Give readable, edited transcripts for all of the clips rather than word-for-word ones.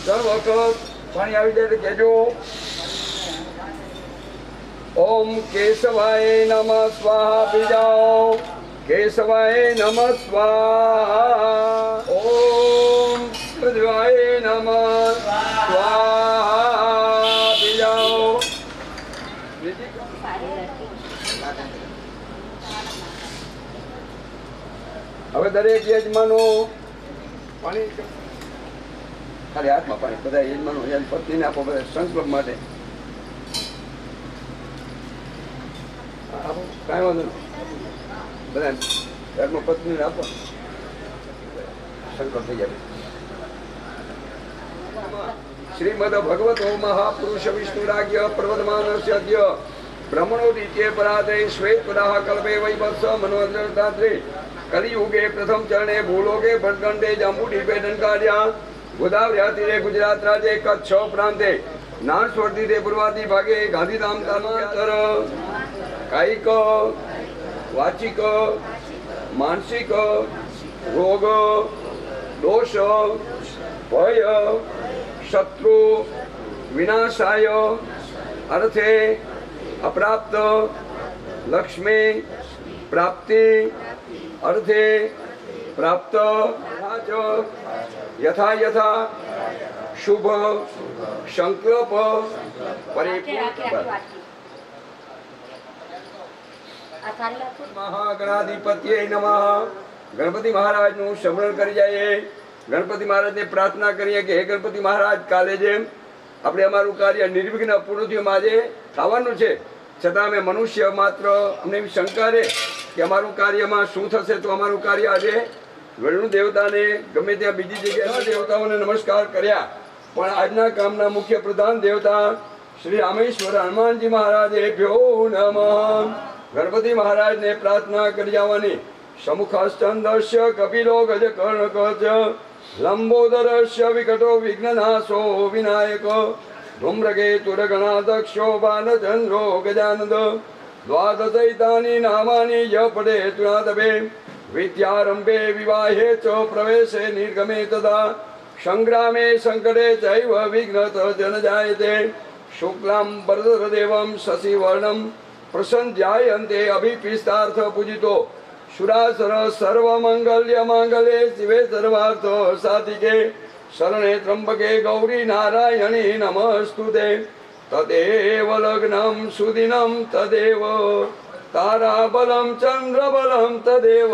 દર વખત પાણી આવી જાય કહેજો ઓમ કેશવાય નમઃ સ્વાહા પી જાઓ કેશવાય નમઃ સ્વાહા ઓમ શિવાય નમઃ સ્વાહા પી જાઓ હવે દરેક યજમાનો પાણી ખાલી હાથમાં પાણી બધા યજમાનો પત્નીને આપો બધા સંકલ્પ માટે આપો કાંઈ વાંધો નહીં બધા ઘરમાં પત્નીને આપો સંકલ્પ થઈ જાય શ્રીમદ ભગવતો મહાપુરુષ વિષ્ણુરાગ્ય પ્રવર્ધમાનસ્ય અદ્ય બ્રહ્મણો દિત્ય પરાદે શ્વેત પદાહ કલ્પે વૈવત્સ મનોદ્રતાત્રે કલિયુગે પ્રથમ ચરણે ભૂલોકે ભટગંડે જાંબુડીપે ડંકાર્યા ગોદાવરી તીરે ગુજરાત રાજ્ય કચ્છ પ્રાંતે નાન સ્વર્તી તે પૂર્વાદી ભાગે ગાંધીધામ તાલુકાતર કાયિક વાચિક માનસિક રોગ દોષ ભય શત્રુ વિનાશાય અર્થે અપ્રાપ્ત લક્ષ્મી પ્રાપ્તિ અર્થે પ્રાપ્ત યથા યથા શુભ સંકલ્પ મહાગણાધિપત્ય નમઃ ગણપતિ મહારાજનું સ્મરણ કરી જઈએ ગણપતિ મહારાજને પ્રાર્થના કરીએ કે હે ગણપતિ મહારાજ કાલે જેમ આપણે અમારું કાર્ય નિર્વિઘ્ન પૂરું થયું આજે થવાનું છે છતાં અમે મનુષ્ય માત્ર અમને એવી શંકા રહે કે અમારું કાર્યમાં શું થશે તો અમારું કાર્ય આજે વરુણ દેવતાને ગમે ત્યાં બીજી જગ્યાએ દેવતાઓને નમસ્કાર કર્યા પણ આજના કામના મુખ્ય પ્રધાન દેવતા શ્રી રામેશ્વર હનુમાનજી મહારાજે ભ્યો નમઃ ગણપતિ મહારાજને પ્રાર્થના કરી જવાની સમુખસ્કંદસ્ય કપિલો ગજ કર્ણ કચ લંબોદરસ્ય વિકટો વિઘ્નનાશો વિનાયક ધૂમ્રકેતુરગણાદક્ષો બાલચંદ્રો ગજાનંદ દ્વાદશૈતાની નામાની ય પડે તુનાદભે વિદ્યારંભે વિવાહે ચ પ્રવેશે નિર્ગમે તદા સંગ્રામે સંકટે ચૈવ વિઘ્નત જનજાયતે શુક્લામ વરદરદેવમ શશિવર્ણમ પ્રસન્ધ્યાયન્તે અભિપિસ્તાર્થ પૂજિતો સુરાસર સર્વમંગલ્ય માંગલ્યે શિવે સર્વાર્થ સાધિકે શરણે ત્રંબકે ગૌરી નારાયણી નમસ્તુતે તદેવ લગ્નમ સુદિનમ તદેવ તારાબલમ ચંદ્રબલમ તદેવ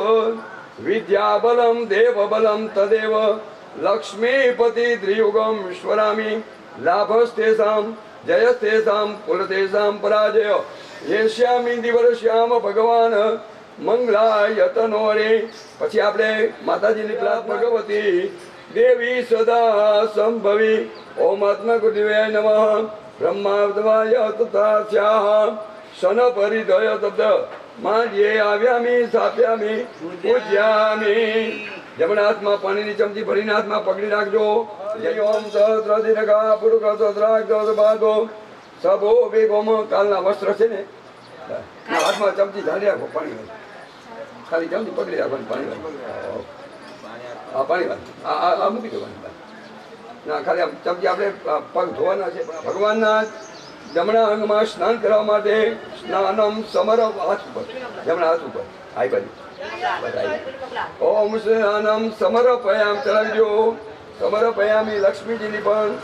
વિદ્યાબલમ દેવબલમ તદેવ લક્ષ્મીપતિ ત્રિયુગમ સ્વરામી લાભસ્તેષામ જયસ્તેષામ કુલતેષામ પરાજય યેષ્યામિ દિવરશ્યામ ભગવાન મંગલાયતનો રે પછી આપણે માતાજીની પ્રાર્થના ભગવતી દેવી સદા સંભવી ઓમ આત્મકુટિવે નમઃ બ્રહ્માવદવાય તથા શન પરિધય તબ્દ માજ્યે આવ્યામી સાપ્યામી પૂજ્યામી જમણા હાથમાં પાણીની ચમચી ભરીને હાથમાં પકડી રાખજો જય ઓમ સહસ્રદીર્ઘા પુરુષ સહસ્રાક્ષ બાદો સબો બેગોમ કાલના વસ્ત્ર છે ને હાથમાં ચમચી ધારી રાખો પાણી ખાલી ચમચી પકડી રાખવાની પાણી હા પાણી આ મૂકી દેવાની ના ખાલી ચમચી આપણે પગ ધોવાના છે ભગવાનના જમણા અંગમાં સ્નાન કરવા માટે સ્નાનમ સમર હાથ ઉપર જમણા હાથ ઉપર આઈ બાજુ ઓમ સ્નાનમ સમર્પયામ ચલાવજો સમર્પયામી લક્ષ્મીજીની પણ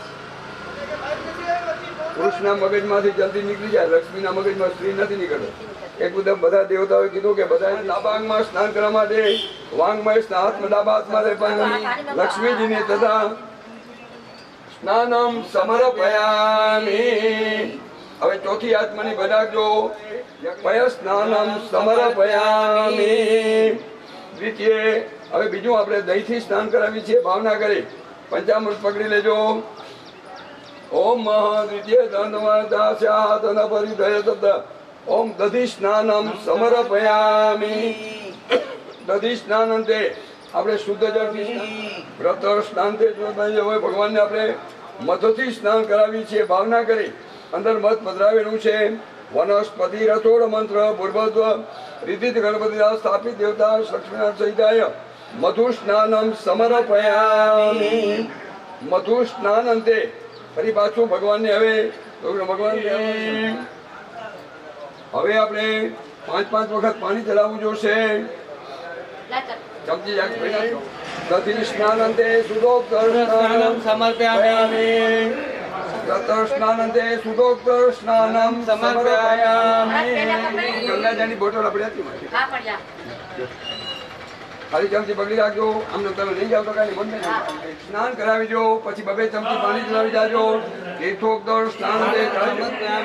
પુરુષના મગજમાંથી જલ્દી નીકળી જાય લક્ષ્મીના મગજમાં સ્ત્રી નથી નીકળતો એક બધા દેવતાઓએ કીધું કે બધા ડાબા અંગમાં સ્નાન કરવા માટે વાંગમય હાથમાં ડાબા હાથમાં લક્ષ્મીજીને તથા સ્નાનમ સમર્પયામી હવે ચોથી આત્માની બધાજો પય સ્નાનમ સમર્પયામી દ્વિતીય હવે બીજું આપણે દહીંથી સ્નાન કરાવી છીએ ભાવના કરી પંચામૃત પકડી લેજો ઓમ દ્વિતીય દંડવદાસ્યાતન પરિધય તદ ઓમ દધી સ્નાનમ સમર્પયામી દધી સ્નાન અંતે આપણે શુદ્ધ જળથી વ્રત સ્નાનથી હોય ભગવાનને આપણે મધથી સ્નાન કરાવી છીએ ભાવના કરી અંદર મધ પધરાવેલું છે વનસ્પતિ રથોડ મંત્ર પૂર્વત્વ રીતિ ગણપતિ સ્થાપિત દેવતા લક્ષ્મીનાથ સહિતાય મધુ સ્નાનમ સમર્પયામિ મધુ સ્નાન અંતે ફરી પાછું ભગવાનને હવે ભગવાન હવે આપણે 5 વખત પાણી ચડાવવું જોશે. ચમચી દધિ સ્નાનંતે સુદોક્તસ્નાનમ સમર્પયામિ. સ્નાનંતે સુદોક્તસ્નાનમ સમર્પયામિ. ગંગાજળની બોટલ આપણે હતી ખાલી ચમચી પકડી રાખજો. આમને તમે લઈ જાવ તો કઈ બંને સ્નાન કરાવી દો. પછી 2 ચમચી પાણી ચડાવી જાજો. તીર્થોક્તર સ્નાનંતે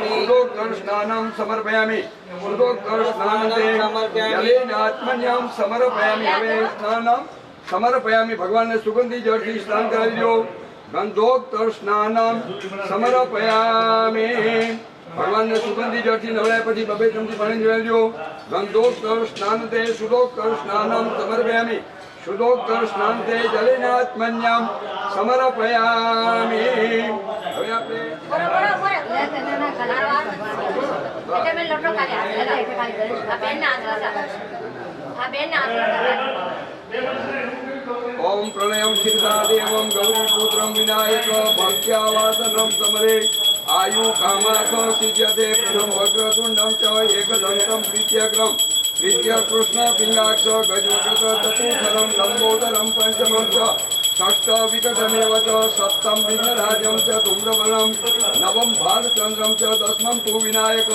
સુદોક્તર સ્નાનમ સમર્પયામિ. સુદોક્તર સ્નાનંતે જલેન આત્મન્યમ સમર્પયામિ. હવે સ્નાનમ સમર્પયામિ. ભગવાનને સુગંધી જળથી સ્નાન કરાવી દો. ગંધોક્તર સ્નાનમ સમર્પયામિ. ભગવાનને સુગંધી જળથી નવડાય પછી 2 ચમચી પાણી ચડાવી દો. ગંધોક્તર સ્નાનતે સુદોક્તર સ્નાનમ સમર્પયામિ. સુદોક્તર સ્નાનતે જલેનાત્મન્યમ સમર્પયામિ. હવે આપણે ઓમ પ્રણયમ ક્ષીરસાદેવમ ગૌરીપુત્રમ વિનાયક ભક્ત્યાવાસનમ સમરે આયુ કામાર્થ સિદ્ધ્યતે પ્રથમ વક્રતુંડમ ચ એકદંતમ પ્રીત્યગ્રમ તૃતીય કૃષ્ણ પિંગાક્ષ ગજવક્ર ચતુર્થરમ લંબોદરમ પંચમમ ચ ષષ્ઠ વિકટમેવ ચ સપ્તમ વિઘ્નરાજ્યમ ચ ધૂમ્રવર્ણમ નવમ ભાલચંદ્રમ ચ દસમમ તુ વિનાયક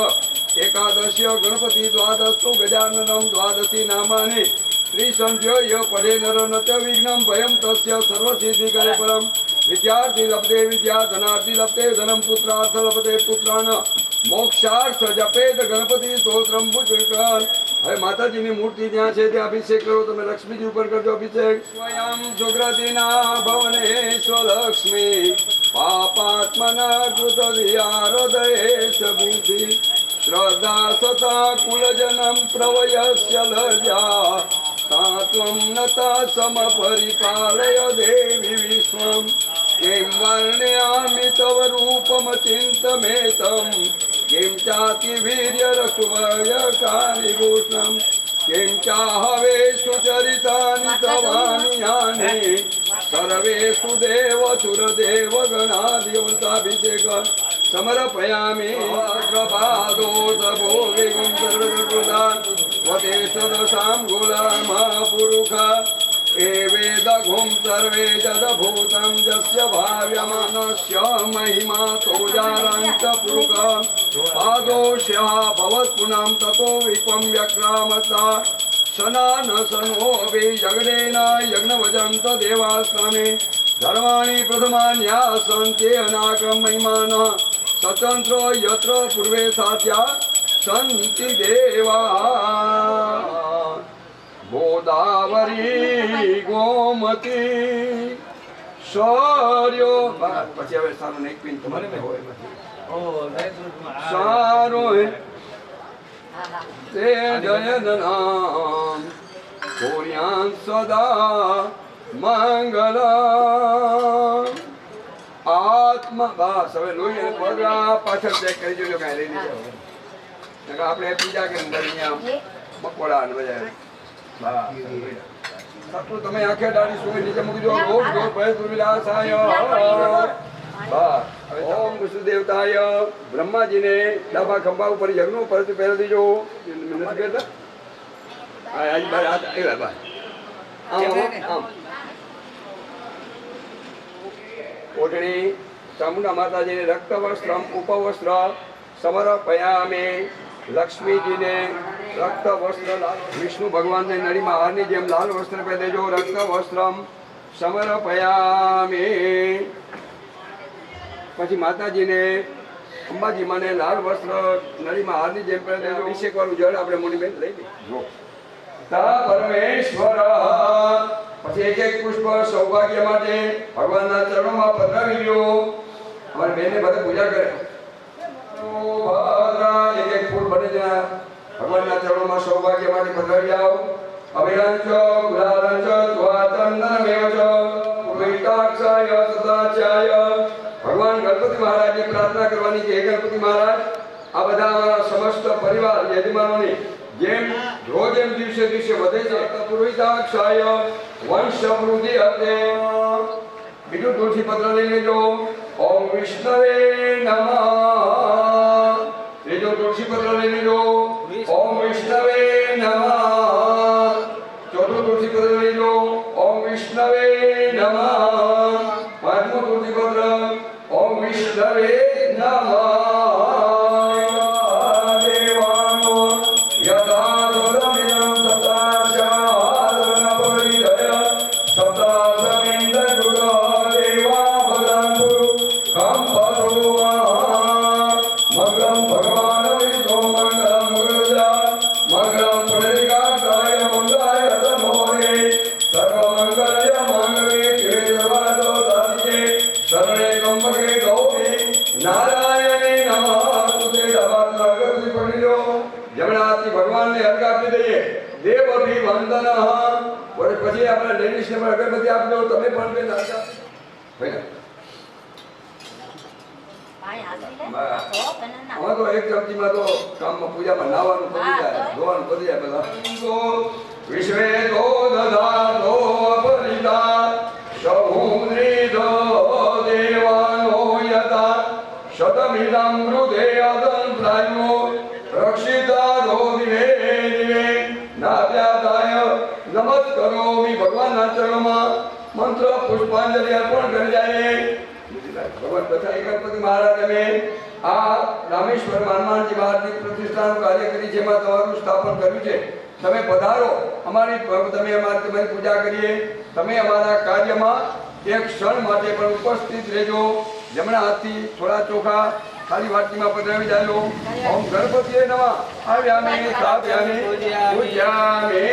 એકાદશ્ય ગણપતિ દ્વાદશતુ ગજાનનમ દ્વાદશી નામાની ત્રિસંખ્ય પઢે નર ન ચ વિઘ્નમ ભયમ તસ્ય સર્વસિદ્ધિ કરે પરમ. વિદ્યાર્થી લપતે વિદ્યા ધનાર્થી લપતે ધનમ પુત્રાર્થ લપતે પુત્રાન મોક્ષાર્થ જપેત ગણપતિ સ્તોત્રમ ભુજકર. હવે માતાજીની મૂર્તિ ત્યાં છે ત્યાં અભિષેક કરો. તમે લક્ષ્મીજી ઉપર કરજો અભિષેક. સ્વયં સુગ્રતિના ભવને સ્વલક્ષ્મી પાપાત્મના કૃત હૃદયેશ બુદ્ધિ શ્રદ્ધા સતા કુલજનમ પ્રવયસ્ય લજા તાત્વમ નતા સમપરિપાલય દેવી વિશ્વમ. કિમ વર્ણયામિ તવ રૂપમ ચિંતમેતમ કિમ ચાતિ વીર્ય રસુવયકારી ભૂષણમ કિમ ચાહવેષુ ચરિતાનિ તવાનિ યાનિ સર્વેષુ દેવ સુરદેવ ગણાદેવતાભિષેક સમર્પયામિ. પ્રભાદોષભો વિગું સર્વકૃતા વતે સદશાં ગુલામપુરુષા એવેદઘું સર્વે જદભૂतं જસ્ય ભાવ્યમાનસ્ય મહિમા તોજારાંચ પુરુષ પાદોષ્યઃ ભવત્પુનાં તતો વિશ્વં વ્યક્રામતા શનાન સનો વે જગદેન યજ્ઞવજંત દેવાસ્નામે ધર્માણિ પ્રથમાન્યાસં તે અનાગમ મહિમાનઃ સ્વતંત્ર યત્ર પૂર્વે સાત્યા સંતિ દેવા. ગોદાવરી ગોમતી સર્યો. પછી હવે સારું એક પિન તમારે સારું તે જયદનામ કોર્યાન સદા મંગલ આત્મા. બસ હવે લોહી અને પગ પાછળ ચેક કરી જોજો કાંઈ લઈ લીધો. આપણે બીજા કે મકવાડા ને બધા તમે આંખે ડાળી સુઈ નીચે મૂકી દો. રોગ દોર ભય દુર્વિલાસાય. ઓમ વિષ્ણુદેવતાય. બ્રહ્માજીને ડાબા ખંભા ઉપર યજ્ઞ ઉપર પહેરી દીજો. ઓઢણી ચામુંડા માતાજીને રક્ત વસ્ત્ર ઉપવસ્ત્ર સમર્પયામિ. લક્ષ્મીજીને રક્ત વસ્ત્ર. વિષ્ણુ ભગવાનને નળીમાં હારની જેમ લાલ વસ્ત્ર પહેરી દેજો. રક્ત વસ્ત્રમ સમર્પયામિ. પછી માતાજીને અંબાજી માને લાલ વસ્ત્ર નળીમાં હારની જેમ પહેરી દેજો. અભિષેક વાળું જળ આપણે મોની બેન લઈ લઈએ. પરમેશ્વર. પછી એક પુષ્પ સૌભાગ્ય માટે ભગવાનના ચરણોમાં પધરાવી દો. અમારી બેને બધા પૂજા કરે. એક ફૂલ બને છે ભગવાનના ચરણોમાં સૌભાગ્ય માટે પધરાવી જાઓ. અભિરંચ ગુલારંચ દ્વાચંદનમેવ ચ પૂર્વિતાક્ષાય સદાચાય. ભગવાન ગણપતિ મહારાજની પ્રાર્થના કરવાની છે. હે ગણપતિ મહારાજ, આ બધા અમારા સમસ્ત પરિવાર યજમાનોની જેમ રોજ એમ દિવસે દિવસે વધે છે. પૂર્વિતાક્ષાય વંશ વૃદ્ધિ હતે. બીજું તુલસી પત્ર લઈ લેજો. ઓમ વિષ્ણવે નમઃ. ત્રીજો તુલસી પત્ર લઈ લેજો. ઓમ વિષ્ણવે નમઃ. ચોથું તુલસી પત્ર લઈ લો. ઓમ વિષ્ણવે નમઃ. પાંચમું તુલસી પત્ર. ઓમ વિષ્ણવે નમઃ. ભગવાનને અર્ઘ આપી દઈએ. દેવ અભિવંદન. પછી આપણે લેડીઝ ને અગરબત્તી આપજો. તમે પણ બેન આપજો. આમાં તો એક ચમચીમાં તો કામમાં પૂજામાં નાવાનું પડી જાય, ધોવાનું પડી જાય બધા. વિશ્વે તો દધાતો પરિતા સહુદ્રીધો દેવાનો યતા શતમિદં મૃદે અદંત્રાયો રક્ષિતા રો દિવે દિવે નાદ્યાદાય નમસ્કરોમિ. ભગવાનના ચરણોમાં મંત્ર પુષ્પાંજલિ અર્પણ કરી જાય. ભગવાન પછાઈ ગણપતિ મહારાજ અમે આ રામેશ્વર હનુમાનજી મહારાજની પ્રતિષ્ઠાનું કાર્ય કરી છે, એમાં તમારું સ્થાપન કર્યું છે. તમે પધારો, તમારી પૂજા કરીએ. તમે અમારા કાર્યમાં એક ક્ષણ માટે પણ ઉપસ્થિત રહેજો. જમણા હાથથી થોડા ચોખા ખાલી વાટકીમાં પધરાવી જાજો. ઓમ ગણપતિએ નમઃ. આવ્યામે સ્થાપ્યામે પૂજ્યામે.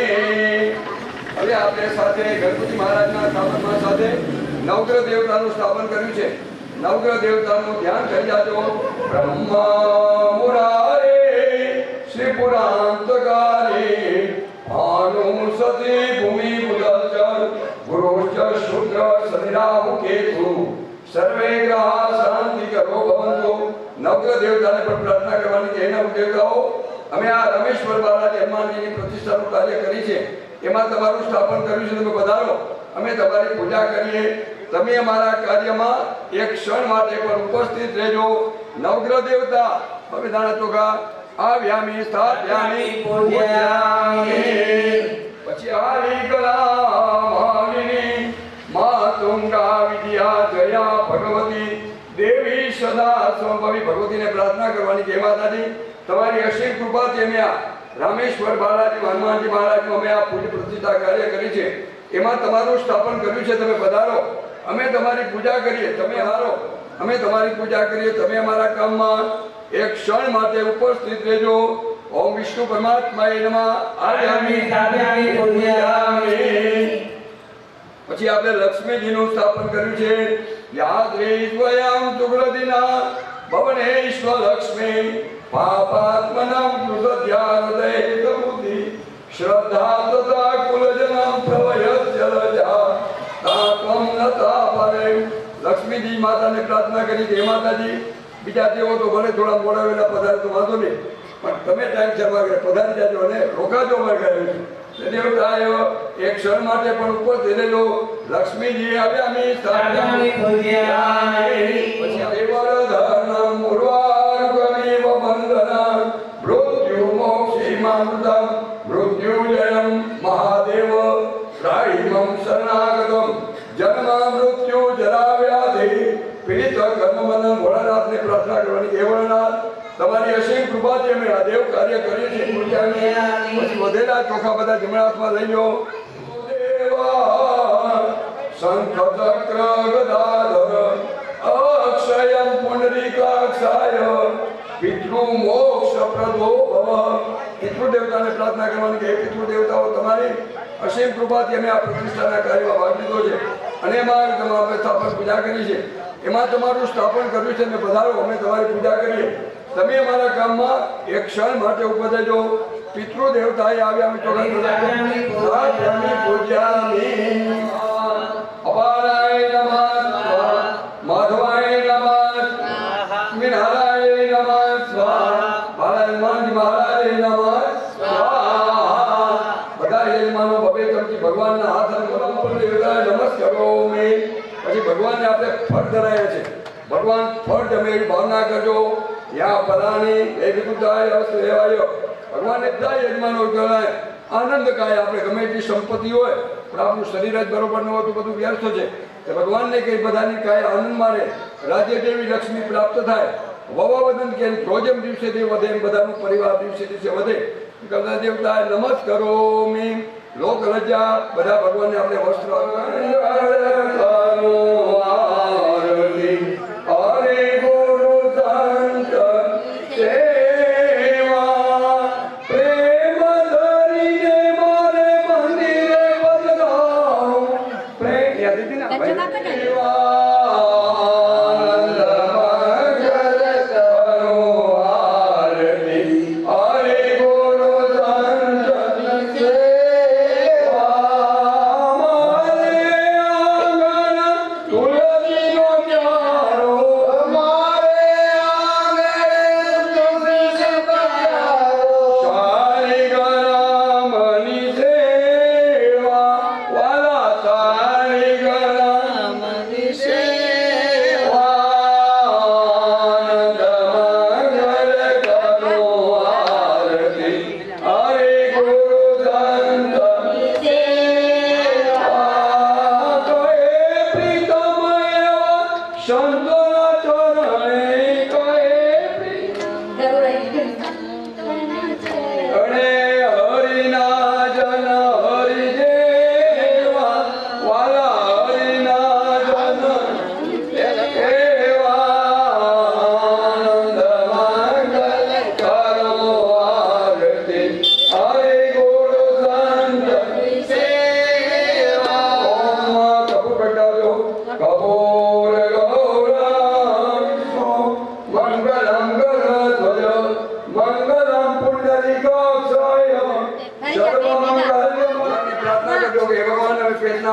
હવે આપણે સાથે ગણપતિ મહારાજના સ્થાપનમાં સાથે નવગ્રહ દેવતાનું સ્થાપન કર્યું છે. નવગ્રહ દેવતાનું ધ્યાન કરી જાજો. બ્રહ્મા મુરારે શ્રી પુરાંતકારે ભાનુસતી ભૂમિ મુદલચર ગુરુશ્ચ શુક્ર શનિરાહુ કેતુ સર્વે ગ્રહા શાંતિ કરો ભવંતુ. નવગ્રહ દેવતાને પણ પ્રાર્થના કરવાની છે. નવ દેવતાઓ અમે આ રમેશ્વર બાલાજી હનુમાનજીની પ્રતિષ્ઠાનું કાર્ય કરી છે, એમાં તમારું સ્થાપન કર્યું છે. તમે પધારો, અમે તમારી પૂજા કરીએ. તમે અમારા કાર્યમાં એક ક્ષણ માટે પણ ઉપસ્થિત રહેજો. નવગ્રહ દેવતા હવે દાણા ચોખા આવ્યામી સ્થાપ્યામી પૂજ્યામી. પછી આલી કલા માલિની માતુંગા વિદ્યા જયા ભગવતી દેવી સદા સંભવી. ભગવતીને પ્રાર્થના કરવાની છે. માતાજી તમારી અસીમ કૃપાથી અમે આ રામેશ્વર બાલાજી હનુમાનજી મહારાજનું અમે આ પૂજ્ય પ્રતિષ્ઠા કાર્ય કરી છે, એમાં તમારું સ્થાપન કર્યું છે. તમે પધારો, અમે તમારી પૂજા કરીએ. તમે હારો, અમે તમારી પૂજા કરીએ. તમે અમારા કામમાં એક ક્ષણ માટે ઉપસ્થિત રહેજો. ઓમ વિષ્ણુ પરમાત્માએ નમઃ. આવ્યામી સ્થાપ્યામી પૂજ્યામી. પછી આપણે લક્ષ્મીજીનું સ્થાપન કર્યું છે. યાદ્રી સ્વયં તુગ્રદિના ભવનેશ્વર લક્ષ્મી પાપાત્મનમ કૃતધ્યાનદૈત બુદ્ધિ શ્રદ્ધા તથા કુલજનમ પ્રવયત જલજા તાત્વમ નતા પરે. લક્ષ્મીજી માતાને પ્રાર્થના કરી કે હે માતાજી, બીજા દેવો તો ભલે થોડા મોડા વેલા પધારે તો વાંધો નહીં, પણ તમે ટાઈમ સર પધારી જાજો અને રોકાજો અમારે ઘરે. દેવતાએ એક ક્ષણ માટે પણ ઉપસ્થિત રહેજો. લક્ષ્મીજી આવ્યામી સ્થાપ્યામી પૂજ્યામી. પછી દેવરધર્ણમ ઉર્વારુકમેવ બંધનમ મૃત્યુ મોક્ષિમામૃતમ મૃત્યુજયમ મહાદેવ ત્રાહિમમ શરણાગતમ જન્મ મૃત્યુ જરા વ્યાધિ પીડિત કર્મબંધન. ભોળાનાથને પ્રાર્થના કરવાની. હે ભોળાનાથ, તમારી અસીમ કૃપાથી અમે આ દેવ કાર્ય કરીએ છીએ. પછી વધેલા ચોખા બધા જમણા હાથમાં લઈ લો. શંખ ચક્ર ગદાધર અક્ષયમ પુંડરીકાક્ષાય પિતૃ મોક્ષ પ્રદો ભવ. પિતૃ દેવતાને પ્રાર્થના કરવાની કે પિતૃ દેવતાઓ તમારી અસીમ કૃપાથી અમે આ પ્રતિષ્ઠાના કાર્યમાં ભાગ લીધો છે અને એમાં અમે સ્થાપન પૂજા કરી છે. એમાં તમારું સ્થાપન કર્યું છે અને પધારો, અમે તમારી પૂજા કરીએ. તમે અમારા ગામમાં એક ક્ષણ માટે ઉપજજો. પિતૃ દેવતાએ આવ્યા અમે ચોગન પૂજ્યામી. અપારાય નમઃ, માધવાય નમઃ, સ્મિનારાય નમઃ સ્વાહા, બાળાયમાન મહારાજ નમઃ સ્વાહા. બધા યજમાનો બબે ચમચી ભગવાનના હાથ અને દેવતાએ નમસ્કારો. પછી ભગવાન ભગવાનને આપણે ફળ ધરાયા છે. ભગવાન ફળ જમે એવી ભાવના કરજો. યા પરાણી એ વિકુતાય અસ્તુ લેવાયો. ભગવાનને દા યજમાનો કહેવાય. આનંદ કાય. આપણે ગમે એટલી સંપત્તિ હોય પણ આપણું શરીર જ બરોબર ન હોય તો બધું વ્યર્થ છે. ભગવાનને કઈ બધાની કાય આનંદ મારે. રાજ્ય દેવી લક્ષ્મી પ્રાપ્ત થાય. વવવદન કે ભોજન દિવસે તે વધે એમ બધાનું પરિવાર દિવસે દિવસે વધે. ગંગા દેવતા નમસ્કારો મી લોક લજ્જા. બધા ભગવાનને આપણે વસ્ત્ર હરે ગુરુ સંત સેવા પ્રેમ ધરીને મારે મંદિરે બદલાવો. પ્રેમ યાદ હતી ને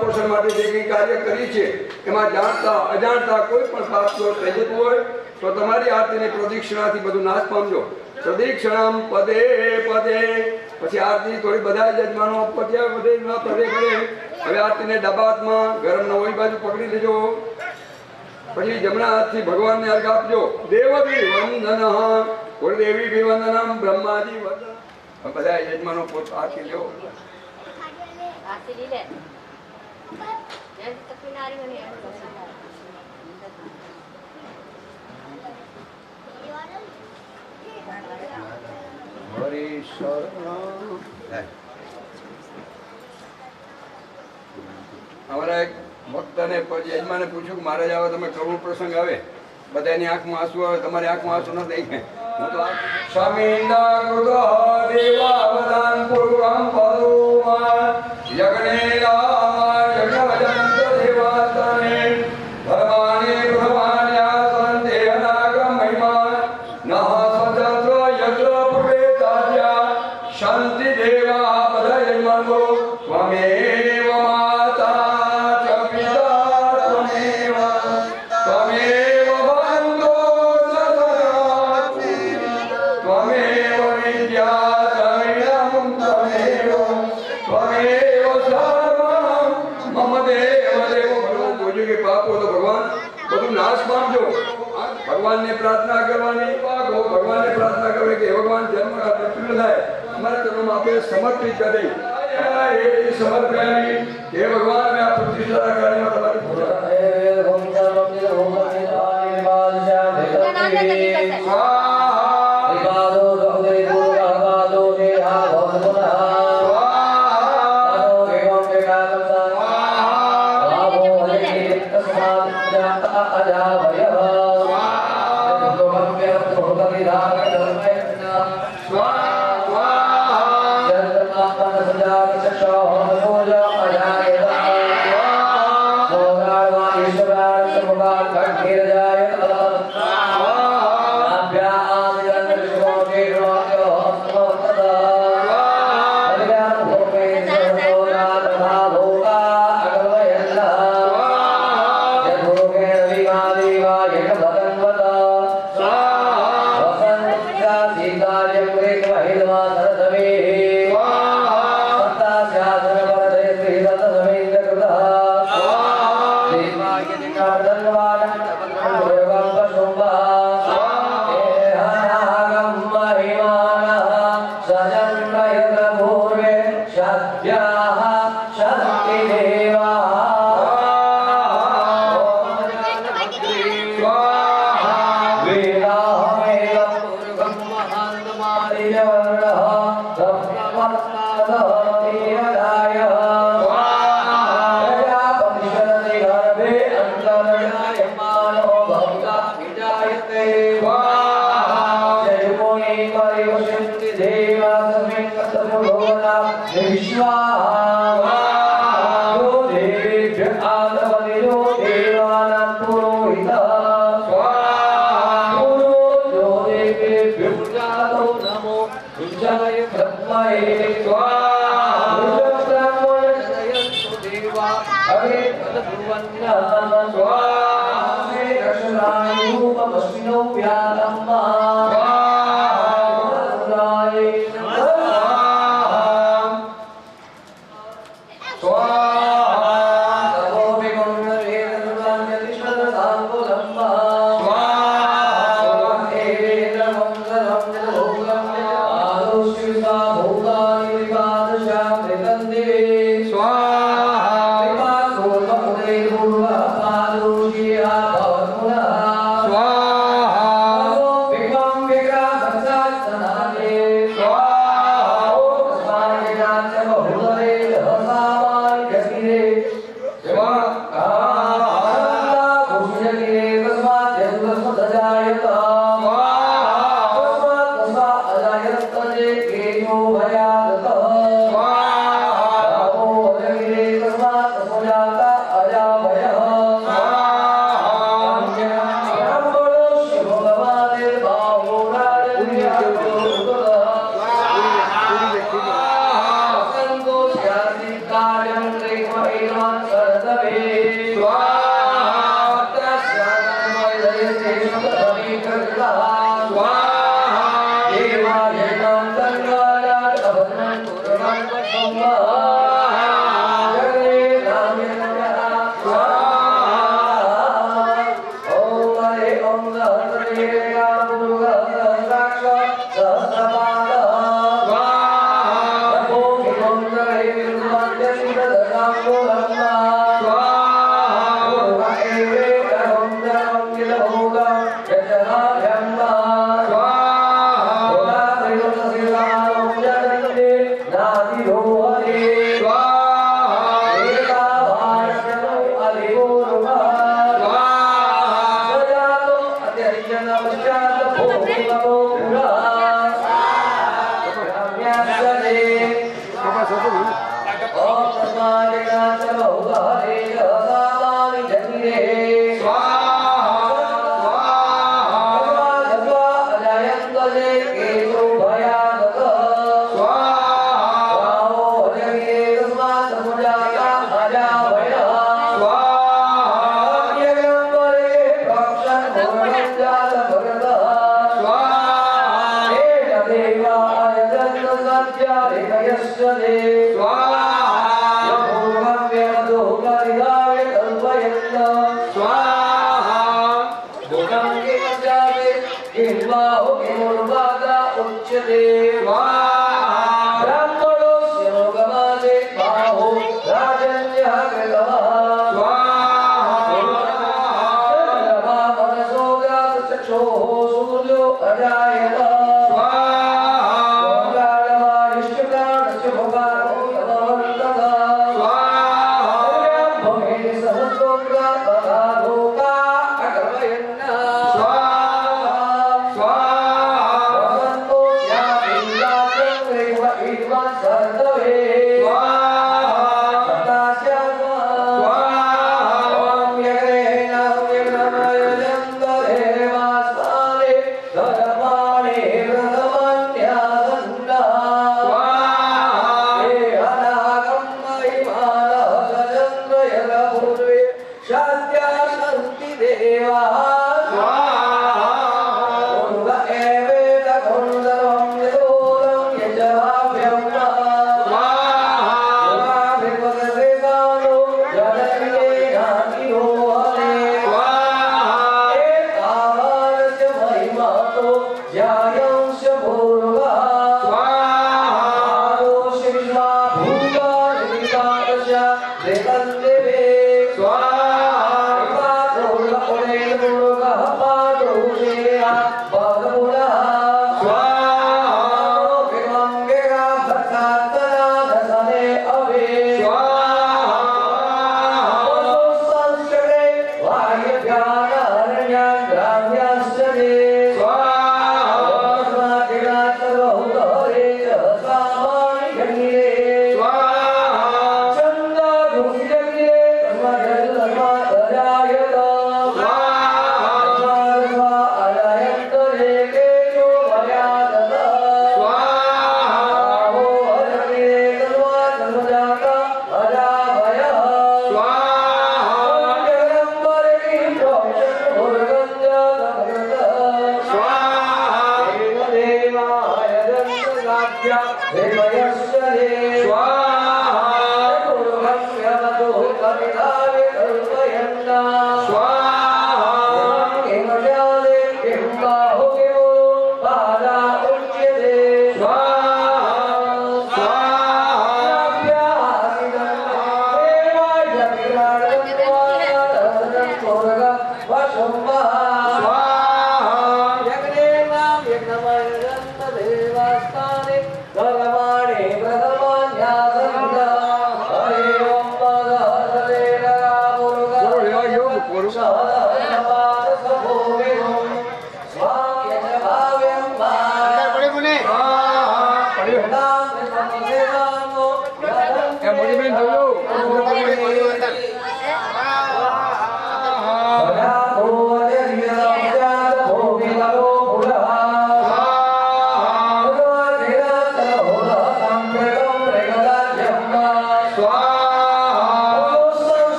પોષણ માટે જે કંઈ કાર્ય કરી છે એમાં જાણતા અજાણતા કોઈ પણ પાપ દોષ થઈ જતું હોય તો તમારી આરતીની પ્રદક્ષિણાથી બધું નાશ પામજો. પ્રદક્ષિણામ પદે પદે. પછી આરતી થોડી બધા યજમાનો પદ્યા પદે પદે પદે. હવે આરતીને ડાબા હાથમાં ગરમ નવી બાજુ પકડી લેજો. પછી જમણા હાથથી ભગવાનને અર્ઘ આપજો. દેવવી વંદન કુળદેવી વિવંદનમ બ્રહ્માજી વંદન. બધા યજમાનો પોત આરતી લ્યો. અમારા એક ભક્તને યજમાને પૂછ્યું કે મહારાજ આવે તમે કરુણ પ્રસંગ આવે બધાની આંખમાં આંસુ આવે તમારી આંખમાં આંસુ ન થઈ હું તો સ્વામી દેવાવદાન પૂર્વમ પદુમા યજ્ઞે શાંતિ દેવા બધા યજમાનો સ્વામેવ માતા ચ પિતા ત્વમેવ ત્વમેવ બંધો ત્વમેવ વિદ્યા ત્વમેવ ત્વમેવ સર્વં મમ દેવ દેવ. ભગવાન બોલ્યું કે પાપો તો ભગવાન બધું નાશ પામજો. ભગવાનને પ્રાર્થના કરવાની ભગવાનને પ્રાર્થના કરવી કે ભગવાન જન્મ મૃત્યુ થાય અમારા ચરણોમાં આપણે સમર્પિત કરી સમર્પયામી હે ભગવાન મેં આ પ્રતિષ્ઠા કાર્યમાં તમારી Karda Wow.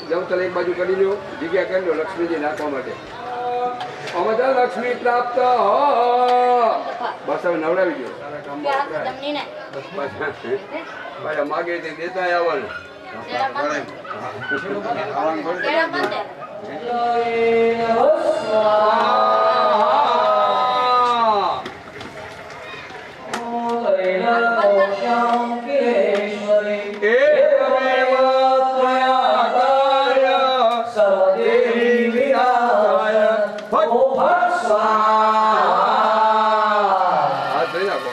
જવતલ એક બાજુ કરી લો, જગ્યા કરી લો લક્ષ્મીજી નાખવા માટે. અમદ લક્ષ્મી પ્રાપ્ત બસ હવે નવડાવી દો. બસ માગે તે દેતા આવવાનું. अखिलेश्वरी एवमेव त्वया कार्य सर्वदेवी विनाशाय फट् ओम फट् स्वाहा। हाथ धोई नाखो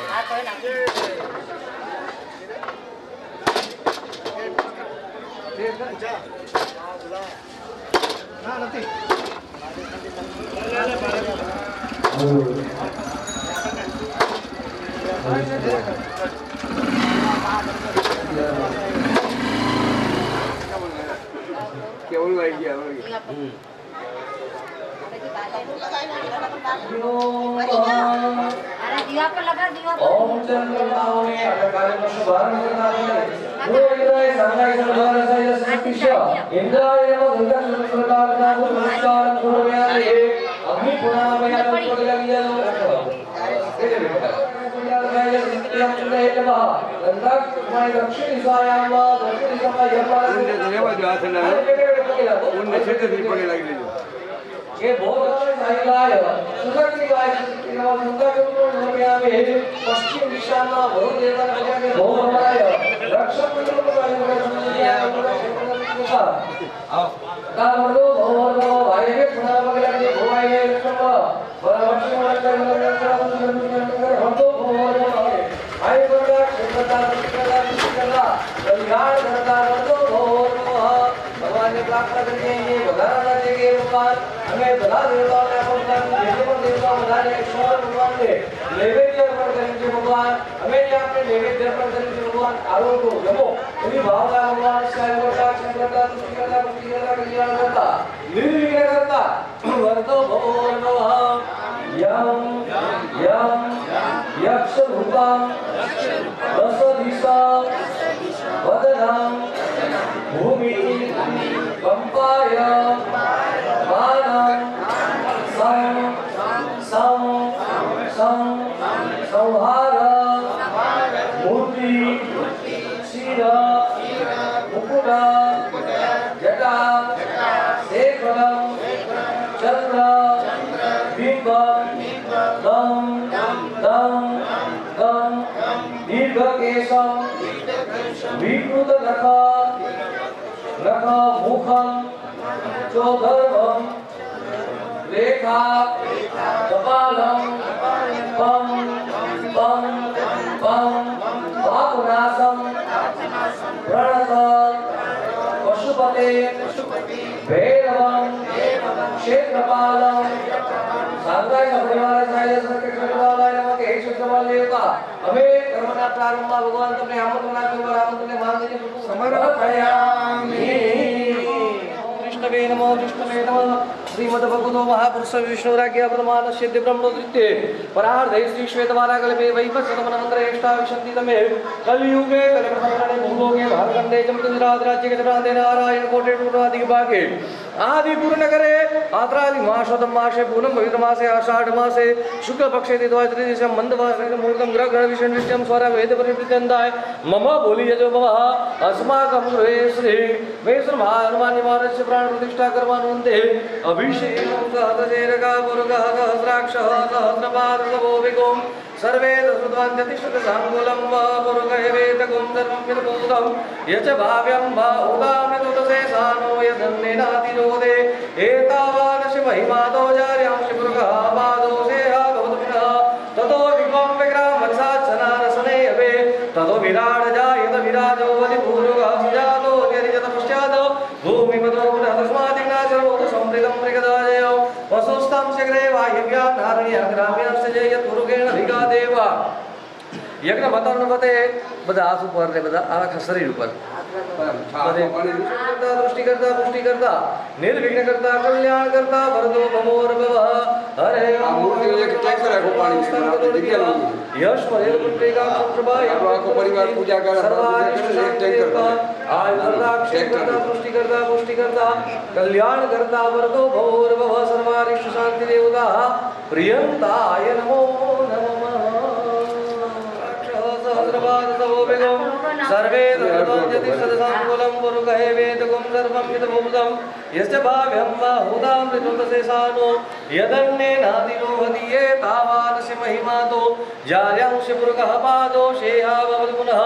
केवल भाई क्या अरे दीवा पर लगा दीवा पर ओम चंद्रमावने अनकाले शुभारंभ करनाले इंद्राय संगाय संभारसाय सृष्टिश्य इंद्राय नमो दुर्गा सुप्रभातना नमस्कार गुरुव्याले अग्नि पुनामया नमोदलगिया दक्षिण दिशायाम दक्षिण दिशाમાં उनने धन्यवाद जो हाथ ना उनने क्षेत्र भी पड़े लग लीजिए ये बहुत साहिलाय सुखकी गाय सुंदर नोमियामे पश्चिम दिशाમાં વરુણ દેવતા પૂજા के भोग हमाराय रक्षक मंत्र को आओ का वर्गो भोग भाई के पुना बगला के भोवाय रक्षक परमक्षण मंत्र हम तो भोग आई बड़ा क्षेत्रता करता कल्याण करता वर्गो भोग भगवान ने प्राप्त करके ये बधाना देंगे भगवान हमें बधा देवताओं ने अपन जैसे पर देवता बधाने ईश्वर भगवान ने नैवेद्य अर्पण करेंगे भगवान हमें ये आपने नैवेद्य अर्पण करेंगे भगवान आरोग्य को जमो यदि भावना भगवान स्काय करता क्षत्रता पुष्टि करता कल्याण करता निर्विघ्न करता वर्तो भगवान यम यम यक्ष रूपम दश दिशा वदनम भूमि कंपाय मानं सं संहार मूर्ति क्षीर मुकुट जटा शेखरम चंद्र बिंबम दम दम दम दीर्घकेशम विकृत नख मुखम चोधर्वम रेखा कपालम पम पम पम पापुनासम प्रणत पशुपते भैरवम क्षेत्रपालम सांगाय परिवार साय संकटवालाय नमः हे शुद्धवाल देवता हमें कर्मना प्रारंभ भगवान तुमने आमंत्रण आकर आमंत्रण मांगने समर्पयामि। कृष्णवे नमो कृष्णवे नमः श्रीमद्भगवतो महापुरुष विष्णुराज्ञा प्रमाणस्य दिव्यब्रह्मोत्ते परार्धे श्री श्वेतवाराकल्पे वैवस्वतमनमन्त्रे एष्टाविशन्ति तमे कलियुगे कलिप्रथमणे भूलोके भारखण्डे जमदुराज्ये गजरान्ते नारायण कोटे टूर्णादिभागे आदिपुरनगरे आत्रादि मासोदम मासे पूर्णम पवित्र मासे आषाढ़ मासे शुक्ल पक्षे द्वादशदिशं मंदवासरे मुहूर्तं ग्रह विषण विषयं स्वरा वेद परिवृत्तन्दाय मम बोली यजो मम अस्माकं गृहे श्री वैष्णव हनुमान महाराज प्राण प्रतिष्ठा कर्मानुन्ते अभिषेकं सहस्रजेरका पुरगः सहस्राक्षः सहस्रपादसभोविकों सर्वे तस्मद्वान्त्यतिष्ठितसाङ्गुलं वा पुरुगैवेतकुं सर्वं विदबोधं यच भाव्यं वा उदामितुतसे सानो यदन्नेनातिरोदे एतावान् शिवहिमादो जार्यां शिवरुगः पादोषेहा भवतुमिनः ततो विग्वं विग्रहमत्सात्सनारसने यवे ततो विराड जायत विराजो वलिपूरुगः सुजातो यरिजत पश्चात् भूमिपतो पुनः तस्मादिग्ना सर्वोत संवृतं मृगदाजयो वसुस्तं शग्रे वायव्यां नारण्याग्राम्याश्च जयत्पुरुगेण धिगादेव यज्ञ बतावते બધા હાથ ઉપર ને બધા આખા શરીર ઉપર દૃષ્ટિ કરતા પુષ્ટિ કરતા નિર્વિઘ્ન કરતા કલ્યાણ કરતા વરદો ભમોર ભવ હરે આ મૂર્તિ એક ચેક રાખો પાણી આપણે જગ્યા લો યશ મહેર પુત્રિકા પ્રભાય આપણો આખો પરિવાર પૂજા કરે એક ટેન્કર ચેક કરતા પુષ્ટિ કરતા પુષ્ટિ કરતા કલ્યાણ કરતા વરદો ભમોર ભવ સર્વારિષ્ટ શાંતિ દેવતા પ્રિયંતાય નમો નમઃ सहस्रपाद सर्वे तद्वद्यति सदसंकुलं पुरुगहे वेदगुं सर्वं विदभूतं यश्च भाव्यं वा हुतामृतोतशेषानो यदन्नेनातिरोहति ये तावानस्य महिमातो जार्यांश पुरुगः पादो शेहा भवति पुनः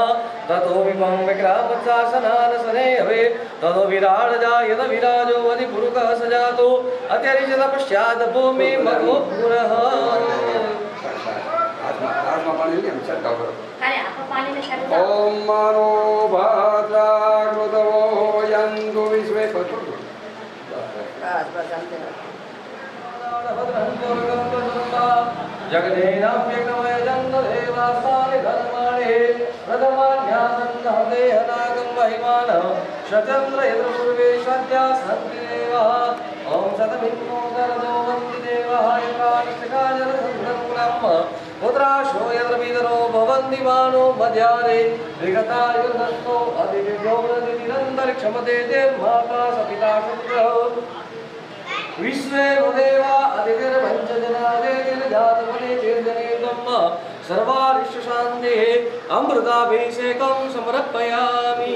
ततो विभं विग्रहपत्सासनानसने हवे ततो विराडजा यद विराजो वदि पुरुगः सजातो अत्यरिचत पश्चात् भूमि मघो पुरः હાથમાં પાણી લઈએ ને છંટકાવ કરો. અરે આપો પાણી ને શરૂ ઓમ માનો ભાદ્રાકૃતવો યંતુ વિશ્વે પત્રો. બસ બસ અંતે जगदेनां व्यक्तमय जन्मदेवास्तानि धर्माणि प्रथमान्यासन्नहदेहनागं महिमानः शचन्द्र यद्पूर्वे सद्या सन्ति देवाः ॐ शतमिन्नोदरदो वन्ति देवाः यत्रानिष्ठकाजरसन्धन्कुलम् पुत्राशो यद्रविदरो भवन्ति मानो मध्यारे विगतायुर्दत्तो अधिविभ्योरदितिरन्तरिक्षमते जन्माकाशपिताशुक्रः विश्वे देवा अधिर्वञ्चजनादेर्जातमने चेर्जनेर्गम्म सर्वारिष्ट शान्तिः अमृताभिषेकं समर्पयामि.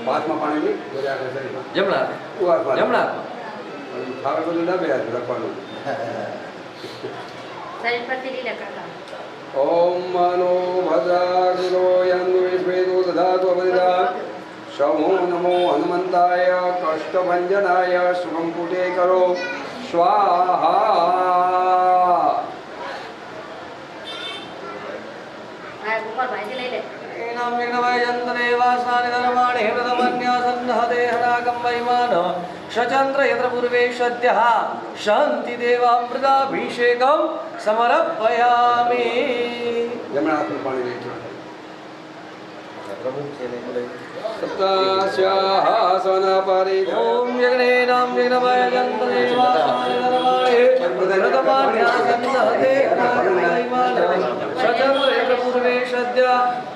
પાથમાં પાણી લઈ બધા આપણે શરીરમાં. જમણા ઉવાર જમણા ખાવે બધું ડાબે હાથે રાખવાનું. શરીર પરથી લીલા કરતા ઓમ માનો ભદ્રાકૃતો યંતુ વિશ્વે દધાતુ અવદિતા સમો નમો હનુમંતાય કષ્ટભંજનાય શુભમ પુટે કરો સ્વાહા. હા ઉપર ભાજી લઈ લે एनां विघ्नवयजन्तदेवासानि धर्माणि हृदमन्यासन्नहदेहनागं वैमानः शचन्द्र यत्र पूर्वे सद्यः शान्ति देवामृताभिषेकं समर्पयामि. જમણા હાથમાં પાણી લઈ સપ્તાસ્યાસન પરિધો. ॐ यज्ञेनां विघ्नवयजन्तदेवासानि धर्माणि हृदमन्यासन्नहदेहनागं वैमानः शचन्द्र यत्र पूर्वे सद्यः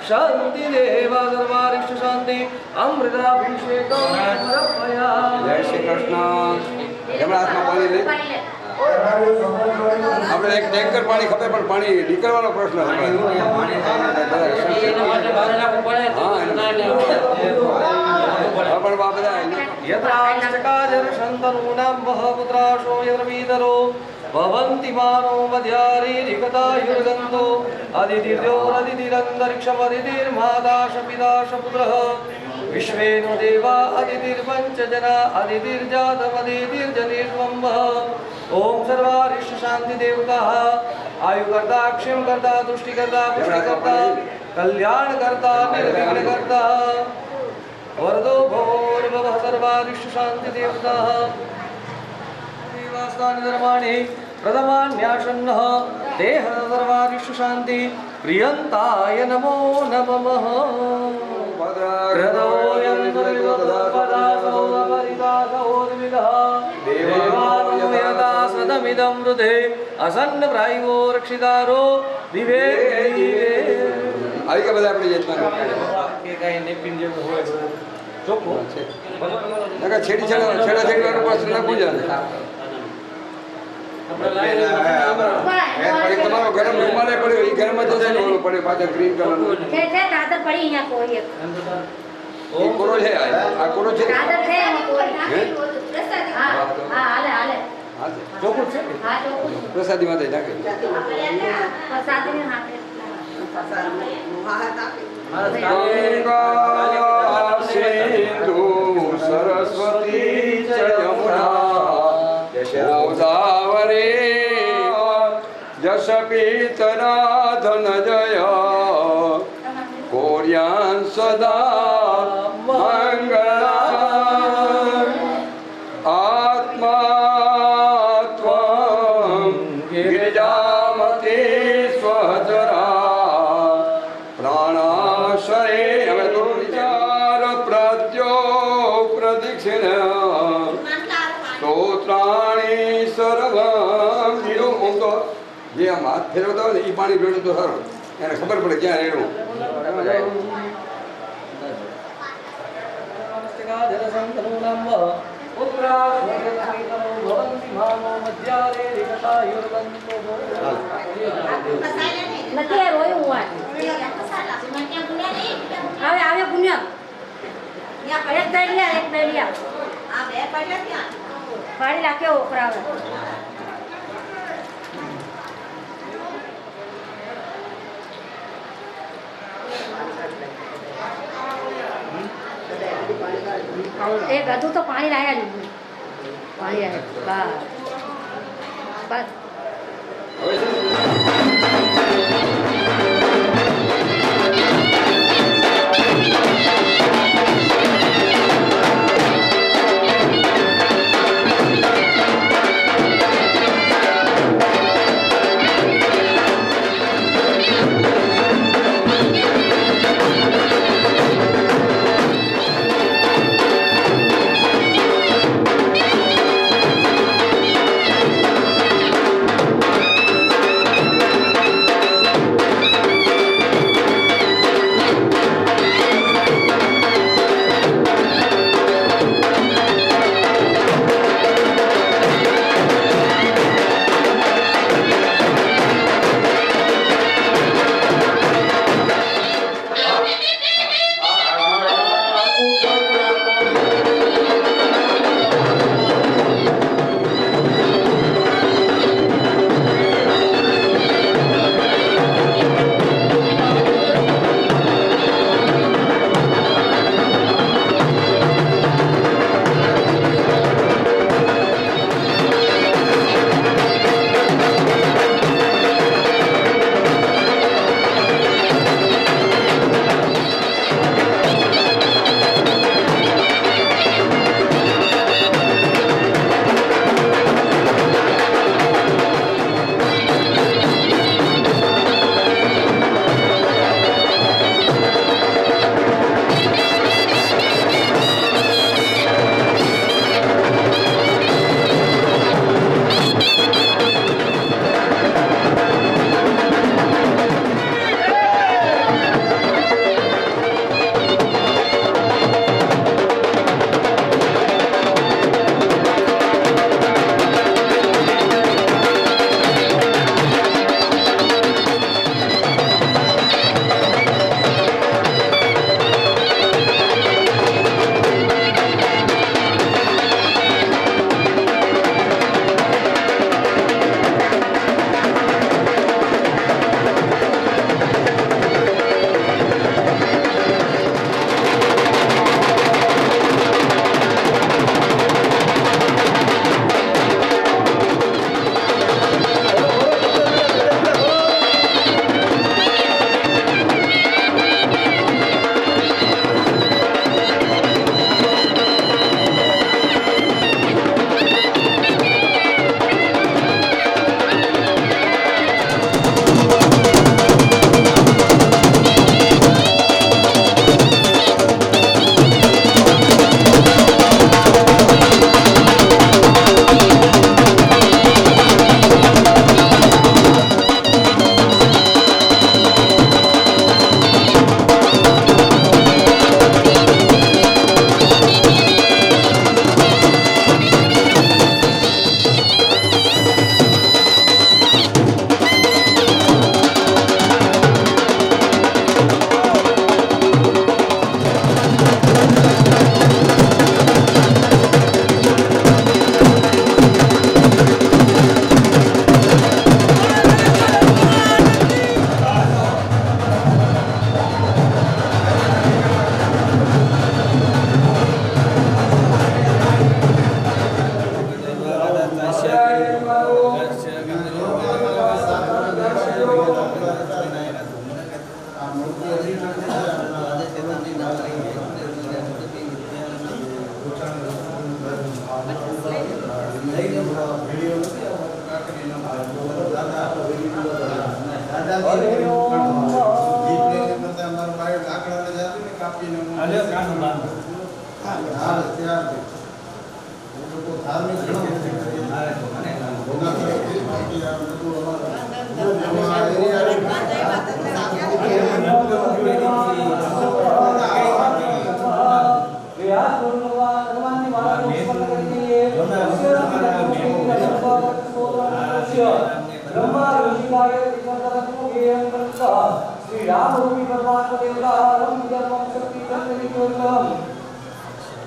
शान्ति देवा सर्वारिष्ट शान्ति अमृताभिषेकं समर्पयामि. જય શ્રી કૃષ્ણ. જમણા હાથમાં પાણી લઈ પાણી લે આપણે એક ટેન્કર પાણી ખપે પણ પાણી નીકળવાનો પ્રશ્ન છે. હા પણ આ બધા यत्राष्टकाजरशन्तनूनां वः पुत्राशो यद्रवीदरो भवन्ति मानो मध्यारीरिकतायुर्गन्धो अदितिर्योरदितिरन्तरिक्षमदितिर्मादाशपिदाशपुत्रः विश्वेनो देवा अदितिर्पञ्चजना अदितिर्जातमदितिर्जनिर्त्वं वः ॐ सर्वारिष्टशान्तिदेवताः आयुकर्ता क्षयकर्ता तुष्टिकर्ता पुष्टिकर्ता कल्याणकर्ता निर्विघ्नकर्ता वरदो भवोर्भवः सर्वारिष्ट शान्ति देवताः देवास्तानि धर्माणि प्रथमान्यासन्नः देह सर्वारिष्ट शान्ति प्रियन्ताय नमो नमः. देवानुयदासदमिदं वृधे असन्न प्रायो रक्षितारो दिवे આવી ગયા બધા આપણે યજમાન છેડી છેડા છેડીવાનો પ્રશ્ન ન પૂછાને. એક તમારો ગરમ રૂમાલે પડ્યો એ ગરમમાં જશે ને ઓલો પડ્યો પાછળ ગ્રીન કલરનો છે ચાદર પડી અહીંયા કોઈ એક એ કોરો છે. આ કોરો છે. ચાદર છે એમાં કોઈ હા હા હાલે હાલે હા છે. ચોખ્ખું છે હા ચોખ્ખું પ્રસાદી માટે નાખે. પ્રસાદને હાથે ગંગા સિંધુ સરસ્વતી ચ યમુના ગોદાવરી જશપીતરા ધનજય કોર્યાન સદા મંગળા આત્મા ત્વં ગિરિજામતી સ્વજરા પ્રાણાશરે. હવે તો વિચાર પ્રત્યો પ્રદક્ષિણ સ્તોત્રાણી સર્વમ જીરો. આમ તો જે આમ હાથ ફેરવતા હોય ને એ પાણી ભેળું તો સારું, એને ખબર પડે ક્યાં રેડવું. નથી રોયું હું આવે આવે પુણ્ય એક દલિયા આ બે પડ્યા ક્યાં પાડી લાગે ઓકરાવે એક હતું તો પાણી લાયા લીધું પાણી લાયા બસ હવે છે ને,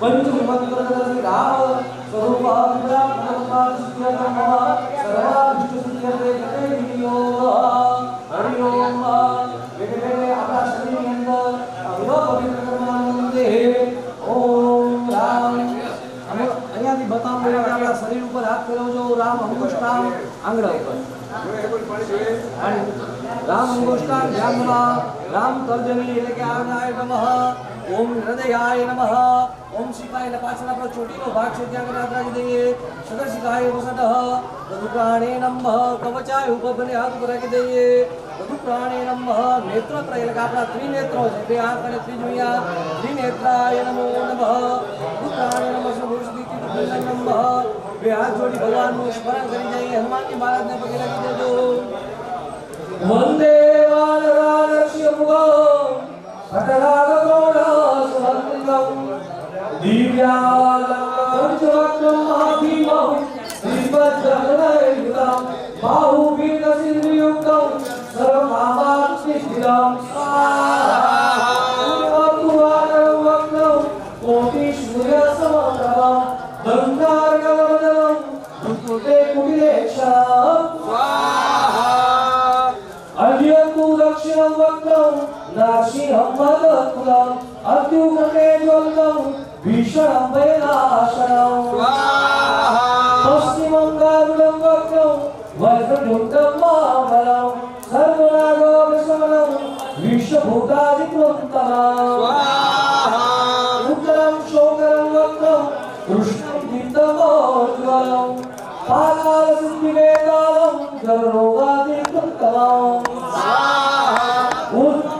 पंचमंत्र राम स्वरूपम ब्रह्मस्मृत्यं सर्वाभिष्टसिद्ध्यते हरि ओम वेगवेगळे आपल्या शरीરની અંદર એવા પવિત્ર કર્મના મંદે ઓમ રામ અહીંયાથી બતાવું કે આપણા શરીર ઉપર હાથ ફેરવજો રામ અંગુષ્ટામ આંગળા ઉપર રામ અંગુષ્ટામ ધ્યાનમાં રામ તર્જની એટલે કે આનાય નમઃ ઓમ હૃદયાય નમઃ ઓમ શિવાય એટલે પાછળ આપણો ચોટીનો ભાગ છે ત્યાં આગળ હાથ રાખી દઈએ સદર શિવાય વસતઃ બધુ પ્રાણે નમઃ કવચાય ઉપર બંને હાથ ઉપર રાખી દઈએ બધુ પ્રાણે નમઃ નેત્રત્ર એટલે કે આપણા ત્રિનેત્રો છે બે આંખ અને ત્રીજું અહીંયા ત્રિનેત્રાય નમો નમઃ બધુ પ્રાણે નમઃ સદુષદિતિ નમઃ બે હાથ જોડી ભગવાનનું સ્મરણ કરી જઈએ હનુમાનજી મહારાજને પગે લાગી દેજો વંદે વાનરાલક્ષ્ય મુગમ અટલાગોણ સુવંદિકમ દિવ્યાલંકૃતવક્રમહાભીમં શ્રીમદ્ગગનયુગમ બાહુબીજસિંધુયુક્તમ સર્વકામાર્થસિદ્ધિદમ સ્વાહા કોટિસૂર્યસમપ્રભં દંતાર્કવદனம் ભૂતે કુટિલેક્ષણમ સ્વાહા અર્ઘ્યકુ દક્ષિણં વક્રમ નાસિંહં મદકુલમ અદ્યુકટે જ્વલનમ ભીષણં વૈનાશનમ સ્વાહા પશ્ચિમં ગારુડં વક્રમ વજ્રઢુંડં મહાબલમ સર્વનાગોપશમનમ વિશ્વભૂતાધિકૃતમ સ્વાહા ઉત્તરં શોકરં વક્રમ કૃષ્ણં દીપ્તમોજ્વલમ પાતાલસિદ્ધિવેદાલમ જરોગાધિકૃતમ સ્વાહા ઉત્તરં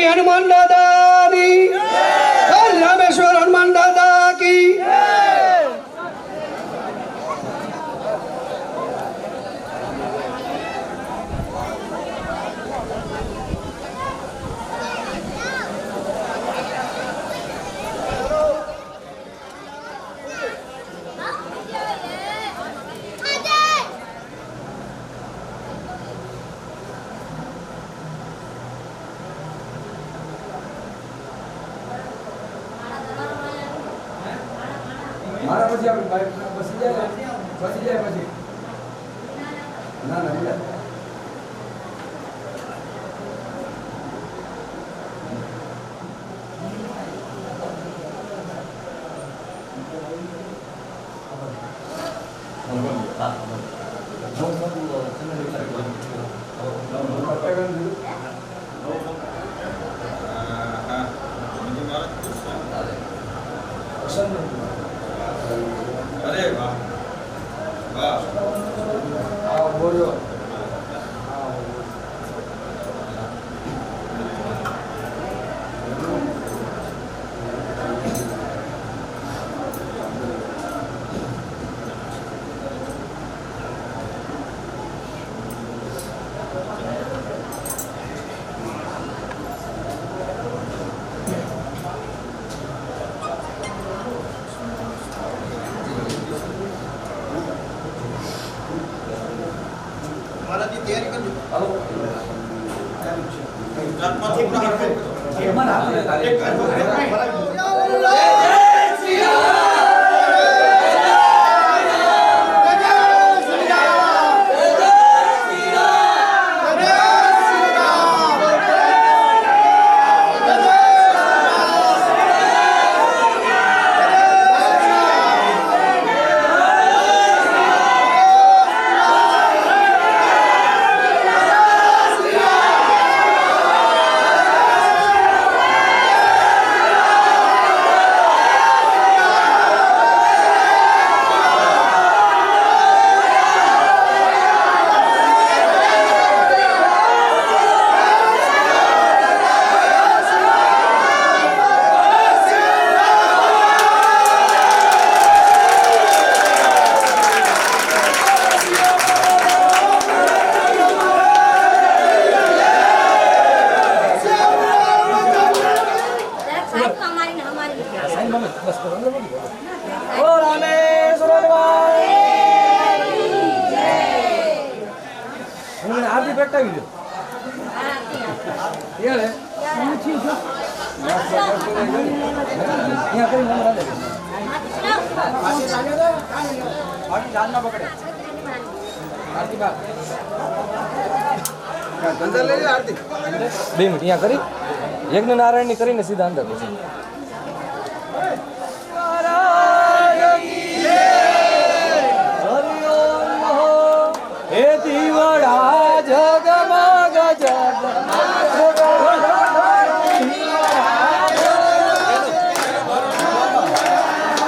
हनुमान दादा की रामेश्वर हनुमान दादा की મારા પછી આપણે બાઈક બસી જાય પછી ના ના બોલા અરે વાહ વાહ બોલો મારાથી તૈયારી કરજો ચારમાંથી પ્રહાર આરતી પ્રગટાવી લો યાર બે મિનિટ અહીંયા કરી યજ્ઞ નારાયણ ની કરીને સીધા અંદર પછી હે દીવડા જગમગ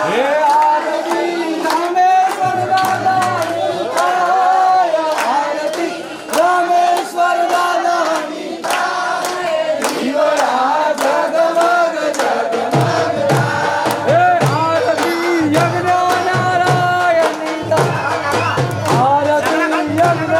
હે આરતી રામેશ્વર દાદાની આરતી રામેશ્વર દાદાની દીવડા જગમગ હે આરતી યજ્ઞ નારાયણની આરતી યજ્ઞ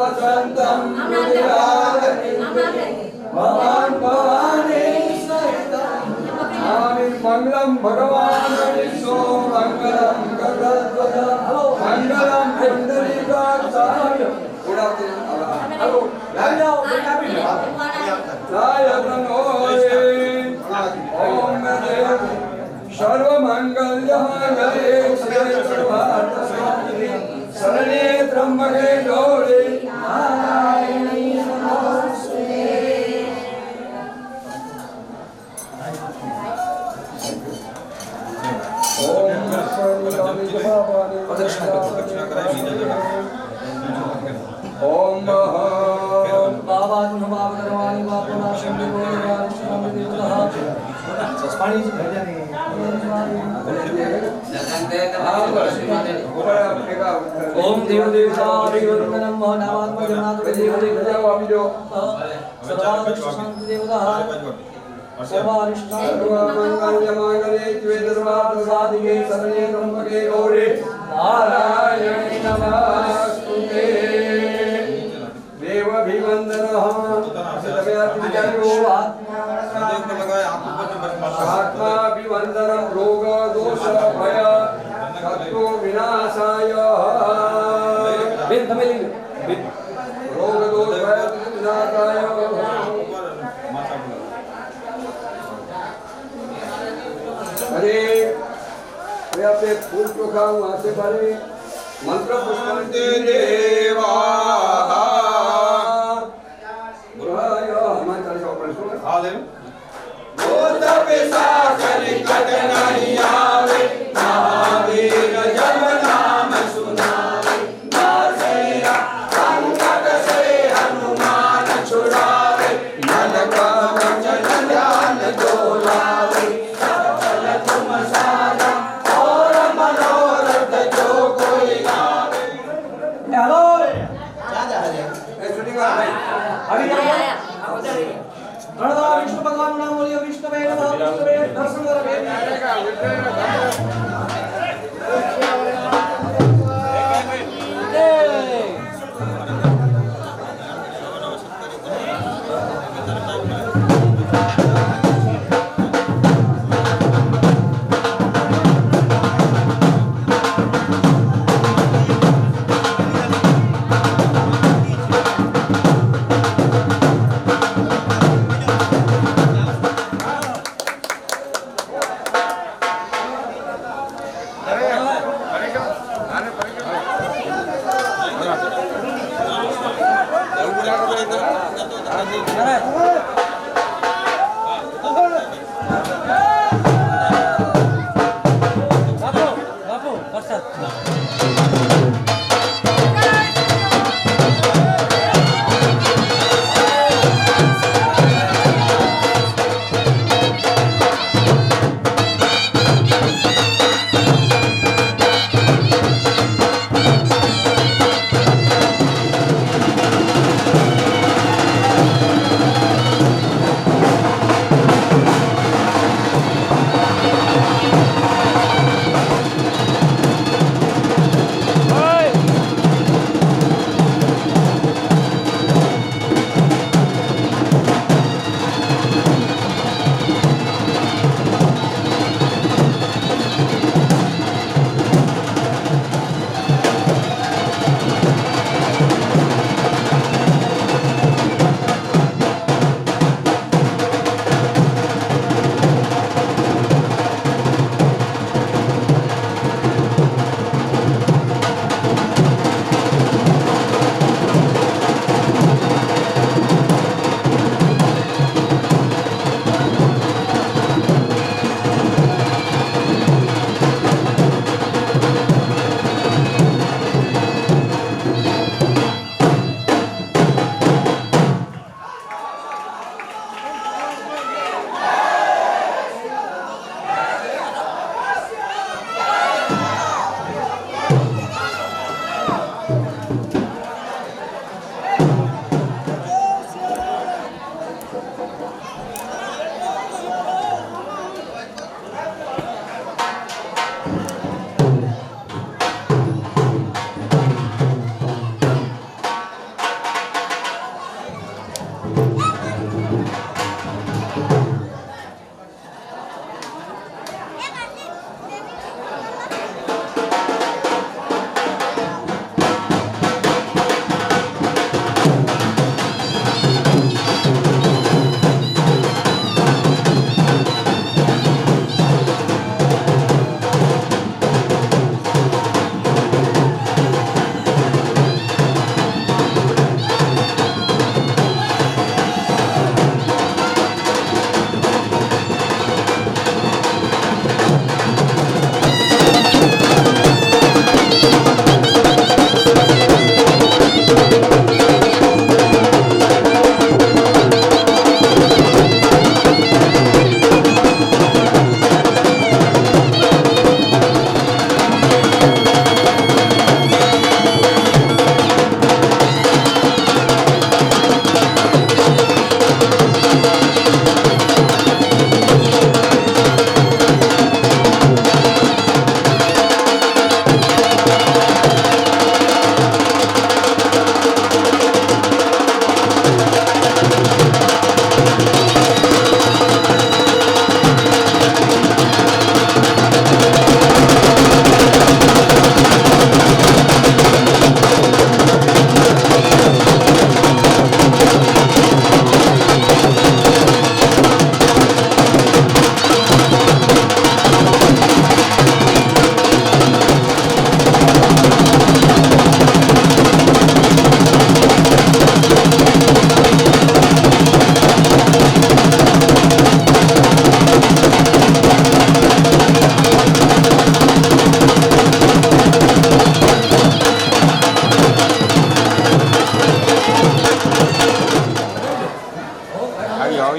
वसंतम भगवान भवानी आमीन मंगलम भगवान विष्णु मंगलम गगनध्वज मंगलम पुंडरीकाक्षाय उड़ाते हेलो लाइन जाओ बेटा भी नायकनोरे ओम देव सर्व मंगल मंगले शिवे सर्वार्थ साधिके शरणे त्र्यंबके गौरी नारायणी नमोस्तुते ओम सर्वकामि जपापानि દક્ષિણા કરાવી બીજા ओम बाबा नमः भगवान बाबा शंभु भगवान शंभु देवता पानी से भर जाने ओम देव देवता देववंदनम नामात्म जगन्नाथ देव देवता सर्वारिष्ट शांत देवता सर्वारिष्ट सर्वमंगलमंगले शिवे सर्वार्थ साधिके शरणे त्र्यंबके गौरी नारायणी नमोस्तुते देवभिवंदनः आत्माभिवंदनं रोग दोष भय शत्रु विनाशाय बिन तमिल रोग दोष भय विनाशाय अरे वे अपने फूल चोखा वहां से भरे मंत्र पुष्पंते देवा हमारे चालीसा ऊपर सुनो હા દેવ भूत पिशाच निकट नहीं आवे महावीर जब नाम सुनावे नासेरा संकट से हनुमान छुड़ावे मन का वचन ध्यान जो लावे सफल तुम सारा और मनोरथ जो कोई गावे हेलो शूटिंग भाई अभी प्रणदा विष्णु भगवान नाम बोलिए विष्णुवे नमः विष्णुवे दर्शन करोगे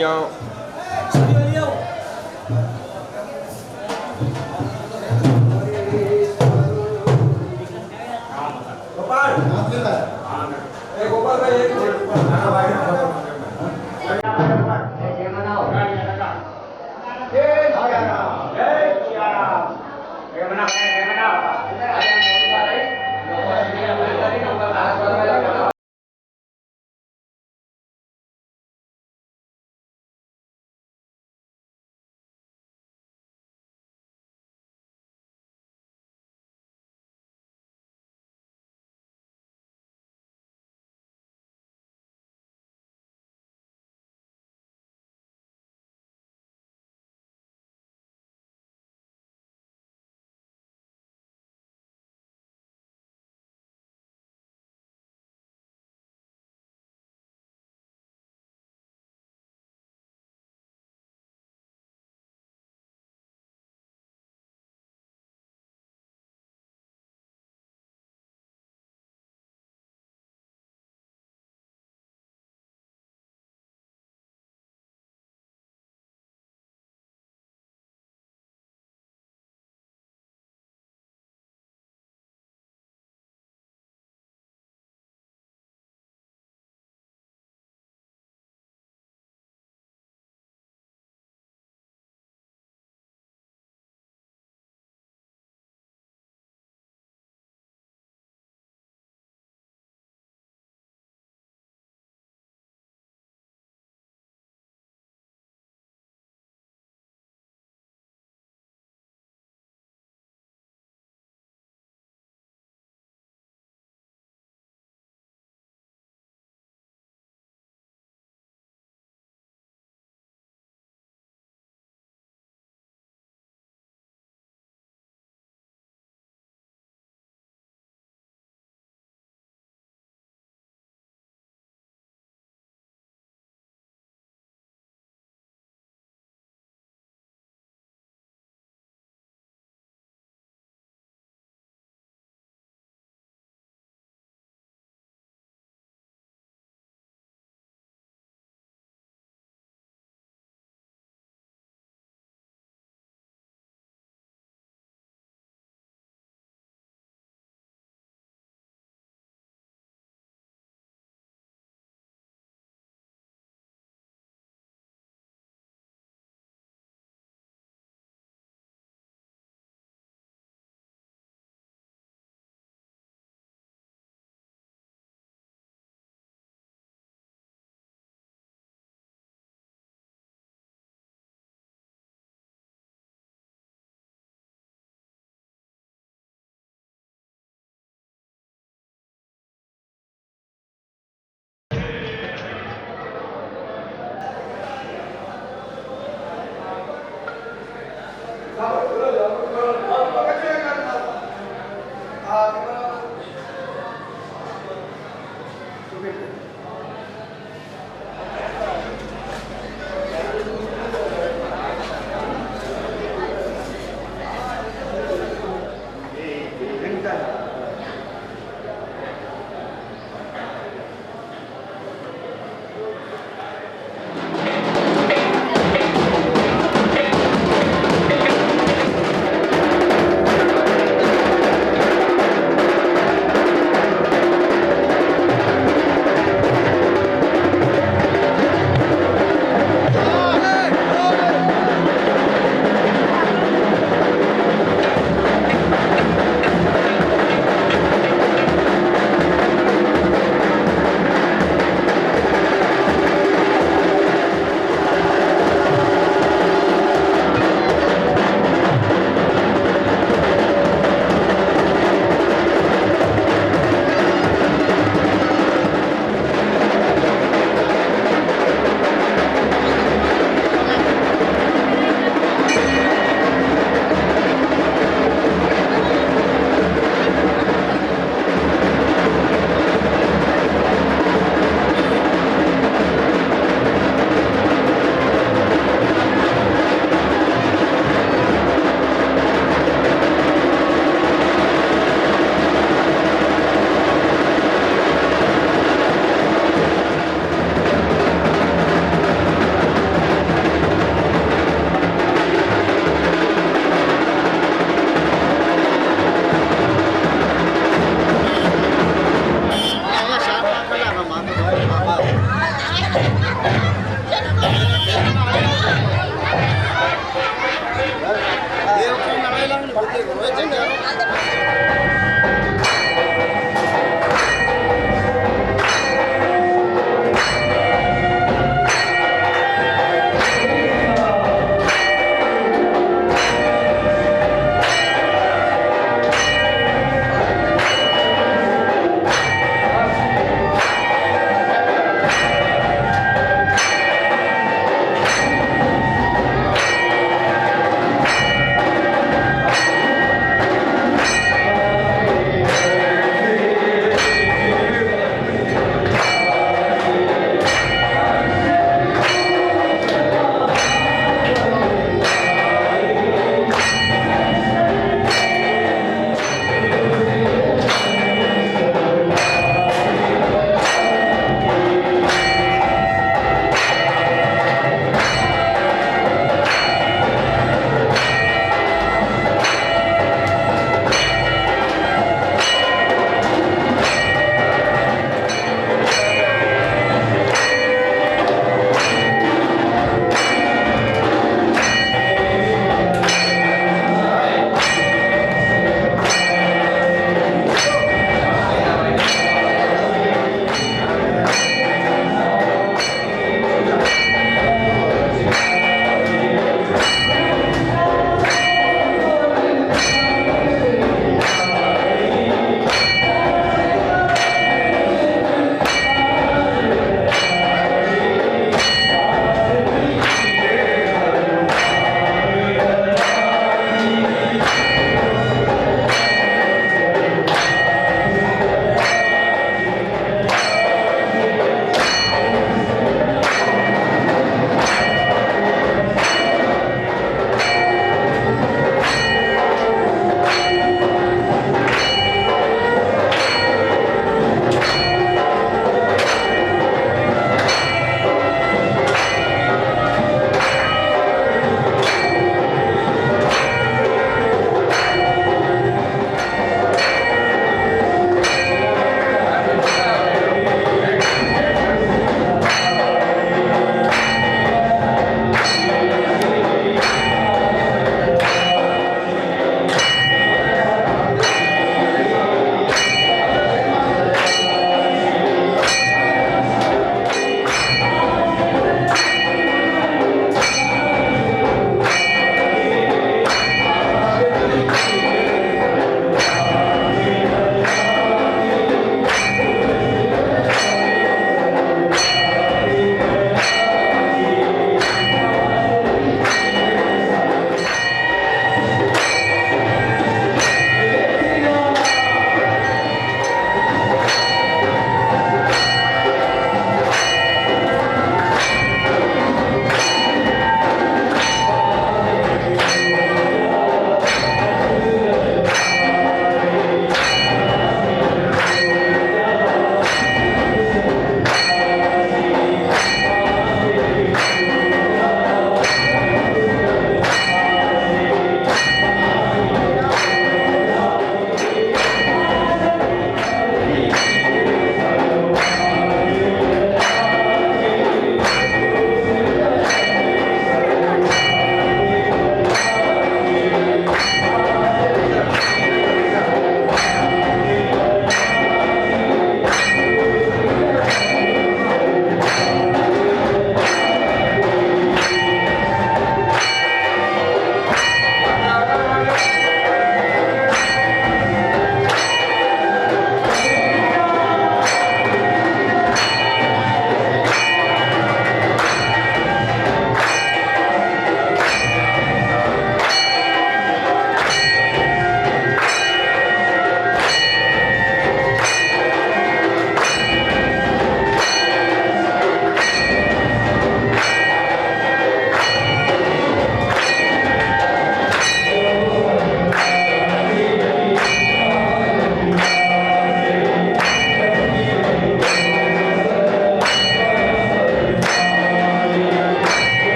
અહીંયા ગોપાલભાઈ એક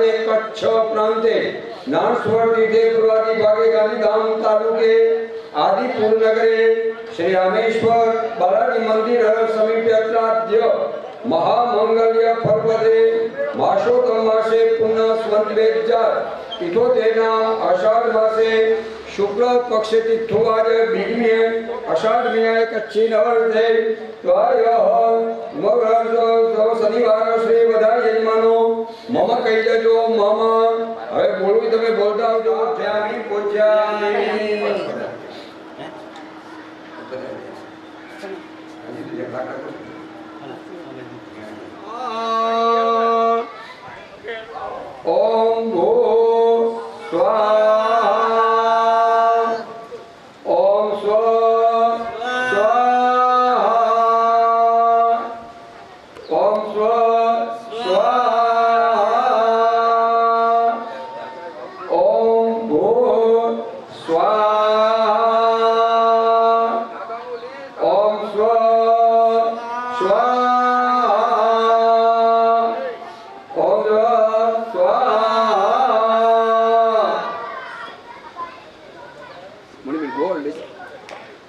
भागे कच्छ प्रांते नानस्वर तीर्थे पूर्वादि भागे गांधीधाम तालुके आदिपुर नगरे श्री रामेश्वर बालाजी मंदिर समीपे अत्राद्य महामंगल्य पर्वते मासोत्तम मासे पुनः स्वंतवेज्जार तिथोतेना आषाढ़ मासे शुक्ल पक्ष तिथोवाज बिग्मे आषाढ़ महीना कच्ची नवरते त्वायः मगरजो शनिवार श्री बधाई यजमानो मम कही देजो मम હવે બોલું તમે બોલતા આવજો જ્યાં ओम भू स्वाहा ओम स्व स्वाहा ओम स्व स्वाहा ओम भू स्वाहा ओम स्व स्वाहा ओम स्वाहा मणिवीर गोल ले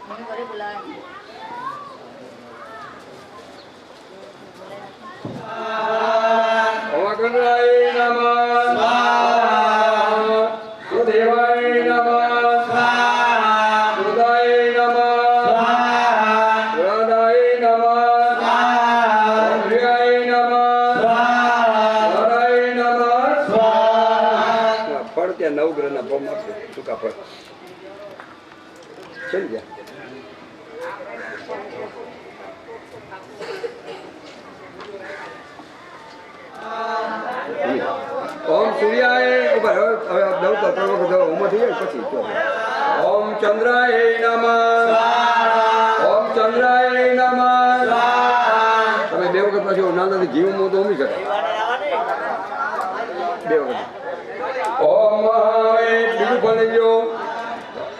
મને ઘરે બોલાવે ओम गणराय नमः स्वाहा गुरुदेवाय नमः स्वाहा गुरुदाय नमः स्वाहा गुरुदाय नमः स्वाहा ओम ह्रियाय नमः स्वाहा गुरुदाय नमः स्वाहा फળ ત્યાં નવગ્રહના પગમાં ટૂંકા ફળ ચલ ગયા ओम सूर्याय ऊपर હવે નવ તો ત્રણ વખત ઉમર થઈ જાય પછી તો ओम चंद्राय नमः स्वाहा ओम चंद्राय नमः स्वाहा તમે બે વખત પાછો નાનાથી જીવમાં તો ઉમી શકે બે વખત ओम મહાવે બીજું ભણી લ્યો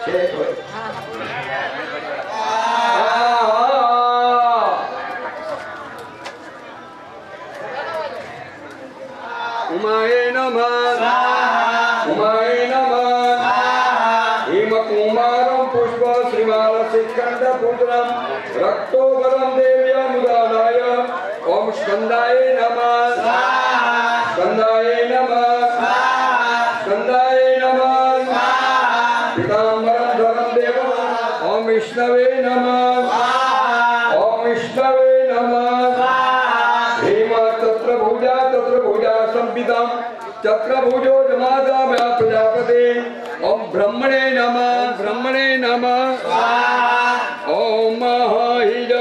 છે उमाय नमः उमाय नमः हिमकुमारं पुष्प श्रीमाल शिखंड पुत्रं रक्तोबरं देव्यमुदानाय ओम स्कंदाय नमः स्कंदाय नमः स्कंदाय नमः पीताम्बरं धरं देवं ओम विष्णवे नमः ओम विष्णवे नमः तत्र भुजा संपितम चक्रभुजो जमाता व्या प्रजापते ओम ब्रह्मणे नमः ओम महाहिज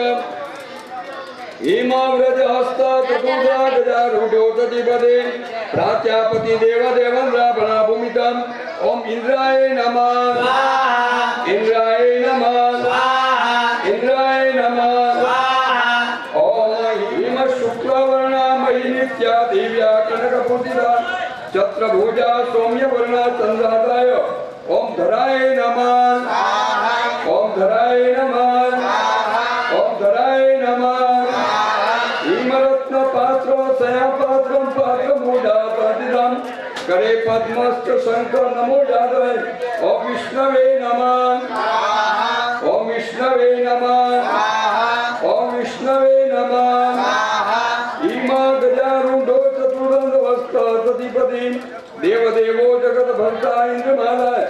हिमव्रज हस्त चतुर्धा गजारूढो ततिपदे प्रात्यापति देवदेवं रावणा भूमितम ओम इंद्राय नमः इंद्राय नमः इंद्राय नमः ओम हिम शुक्लवर्णा मयि नित्या दिव्या कनकपूजिता चत्रभुजा सौम्यवर्णा चंद्रादाय ओम धराय नमः ओम धराय नमः ओम धराय नमः हिमरत्न पात्रो सया पात्रं पात्रमूढा पंडितम् करे पद्मश्च शंख नमो जातवे ओम विष्णवे नमः ओम विष्णवे नमः ओम विष्णवे नमः इमा गजारूढो चतुर्दंड वस्त सतिपति देवदेवो जगत भर्ता इंद्रमालाय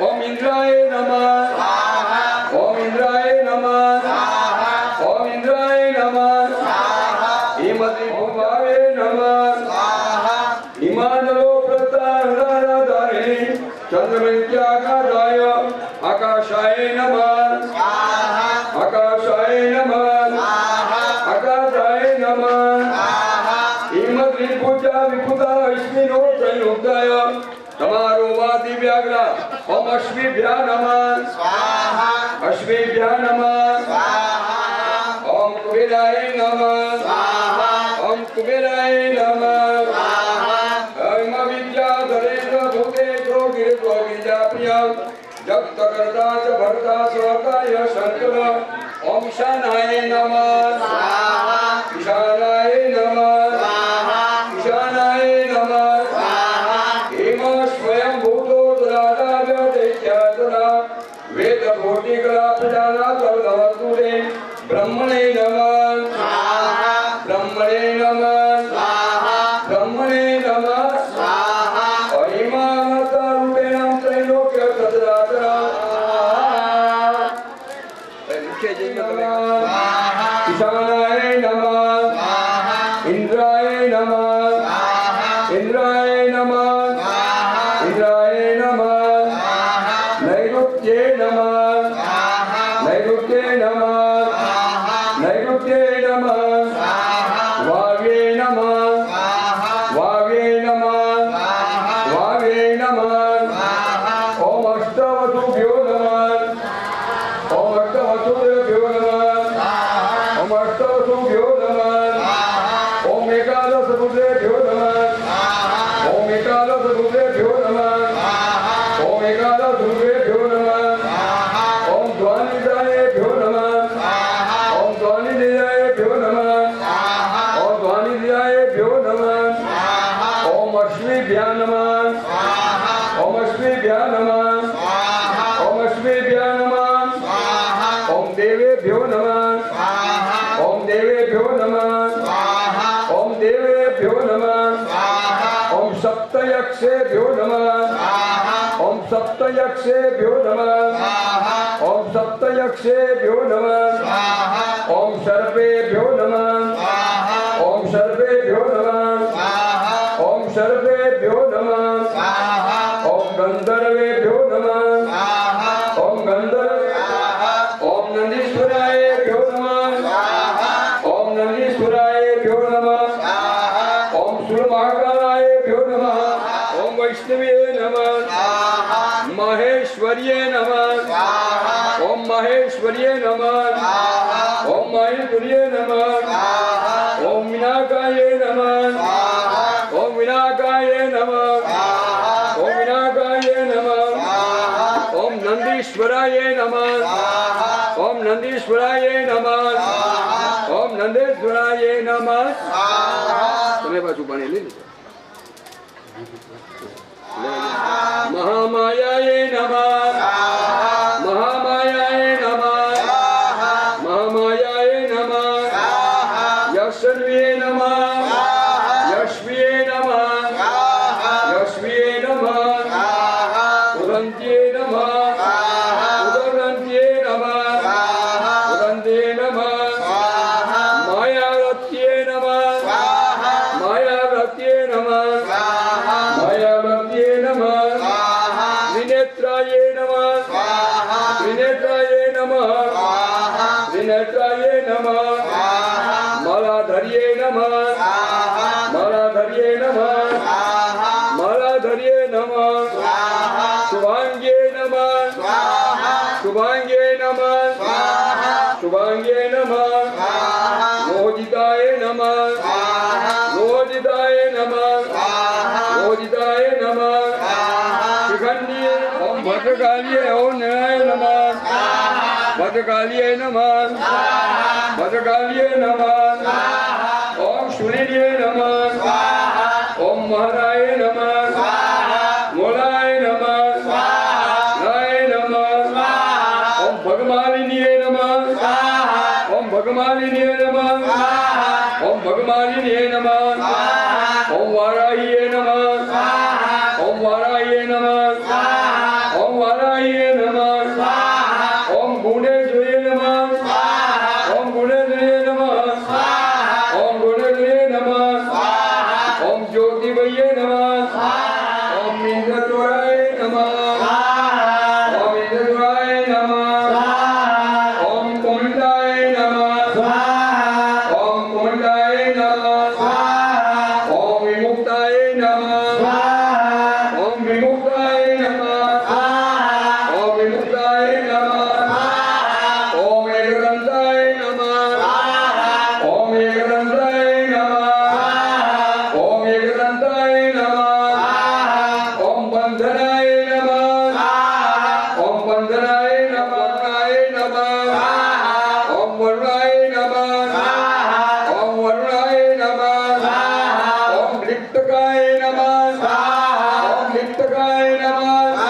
ओम इंद्राय नमः ओम इंद्राय नमः ओम इंद्राय नमः हिमति भूभावे नमः हिमानलो प्रत्याहराधारे चंद्रमंत्याकाशाय आकाशाय नमः आकाशाय नमः आकाशाय नमः हिमद्रिभुजा विपुता विष्णुनो संयुक्ताय तमारो वादि व्याघ्रा ओम अश्विभ्या नमः अश्विभ्या नमः ओम कुबेराय नमः ओम कुबेराय नमः ओम विद्याधरेन्द्र भूतेश्वरो गिरित्वा गिरिजाप्रियं जगत्कर्ता च भर्ता स्वकाय शंकर ओम ईशानाय नमः ईशानाय नमः ईशानाय नमः वेद कोटि कला प्रजाना सर्ववर्तुरे ब्रह्मणे नमः स्वाहा ब्रह्मणे नमः स्वाहा ब्रह्मणे नमः स्वाहा अहिमानतरूपेण त्रैलोक्य सचराचरा मुख्य जन्म स्वाहा ईशानाय नमः स्वाहा इंद्राय नमः स्वाहा इंद्राय नमः स्वाहा इंद्राय नमः स्वाहा नैऋत्ये नमः स्वाहा नैऋत्ये नमः स्वाहा नैऋत्ये नमः स्वाहा वाव्ये नमः स्वाहा वाव्ये नमः स्वाहा वाव्ये नमः स्वाहा ओम अष्टवसुभ्यो नमः ओम अष्टवसुभ्यो नमः ओम अष्टवसुभ्यो नमः ओम एकादशरुद्रेभ्यो नमः ओम एकादशरुद्रेभ्यो नमः ओम एकादशरुद्रेभ्यो नमः ओम ध्वनिदायेभ्यो नमः ओम ध्वनिदायेभ्यो नमः ओम ध्वनिदायेभ्यो नमः ओम अश्विभ्या नमः ओम अश्विभ्या नमः ओम अश्विभ्या नमः ओम देवेभ्यो नमः ओम देवेभ्यो नमः ओम देवेभ्यो नमः ओम सप्तयक्षेभ्यो नमः ओम सप्तयक्षेभ्यो नमः ओम सप्तयक्षेभ्यो नमः ओम सर्पेभ्यो नमः ओम सर्पेभ्यो नमः ओम सर्पेभ्यो नमः ओम गंधर्वेभ्यो नमः ओम गंधर्व ओम नंदीश्वरायभ्यो नमः ओम नंदीश्वरायभ्यो नमः ओम सूर्यमहाकालायभ्यो नमः ओम वैष्णवे नमः महेश्वर्ये नमः ओम महेश्वर्ये नमः ओम महेश्वर्ये नमः ओम विनाकाये नमः ओम विनाकाये नमः ओम विनाकाये नमः ओम नंदीश्वराय नमः ओम नंदीश्वराय नमः ओम नंदेश्वराय नमः તમે પાછું પાણી લઈ લીધું महामायाय नमः महामायाय नमः महामायाय नमः यशस्विये नमः यशस्विये नमः यशस्विये नमः उदन्त्ये नमः उदन्त्ये नमः उदन्त्ये नमः मायावत्ये नमः मायावत्ये नमः मायावत्ये नमः विनेत्राय नमः विनेत्राय नमः विनेत्राय नमः मालाधर्ये नमः मालाधर्ये नमः मालाधर्ये नमः शुभांगे नमः शुभांगे नमः शुभांगे नमः मोहिताय नमः मोहिताय नमः मोहिताय नमः शिखंडिये ओम भद्रकालिये ओम नराय नमः भद्रकालिये नमः भद्रकालिये नमः ओम शूलिये नमः ओम महाराय नमः मोलाय नमः नाय नमः ओम भगमालिनिये नमः ओम भगमालिनिये नमः ओम भगमालिनिये नमः ओम वाराहिये नमः ओम वाराहिये नमः ओम वाराहिये नमः ओम गुणेश्वरे नमः ओम गुणेश्वरे नमः ओम गुणेश्वरे नमः ओम ज्योतिवये नमः ओम इंद्रद्वाराय नमः ओम इंद्रद्वाराय नमः ओम कुंडाय नमः ओम कुंडाय नमः ओम विमुक्ताय नमः ओम विमुक्ताय नमः ओम विमुक्ताय नमः ओम एकदंताय नमः ओम एकदंताय नमः ओम एकदंताय नमः ओम बंधनाय नमः ओम बंधनाय नमः ओम वरुणाय नमः ओम वरुणाय नमः ओम लिप्तकाय नमः ओम लिप्तकाय नमः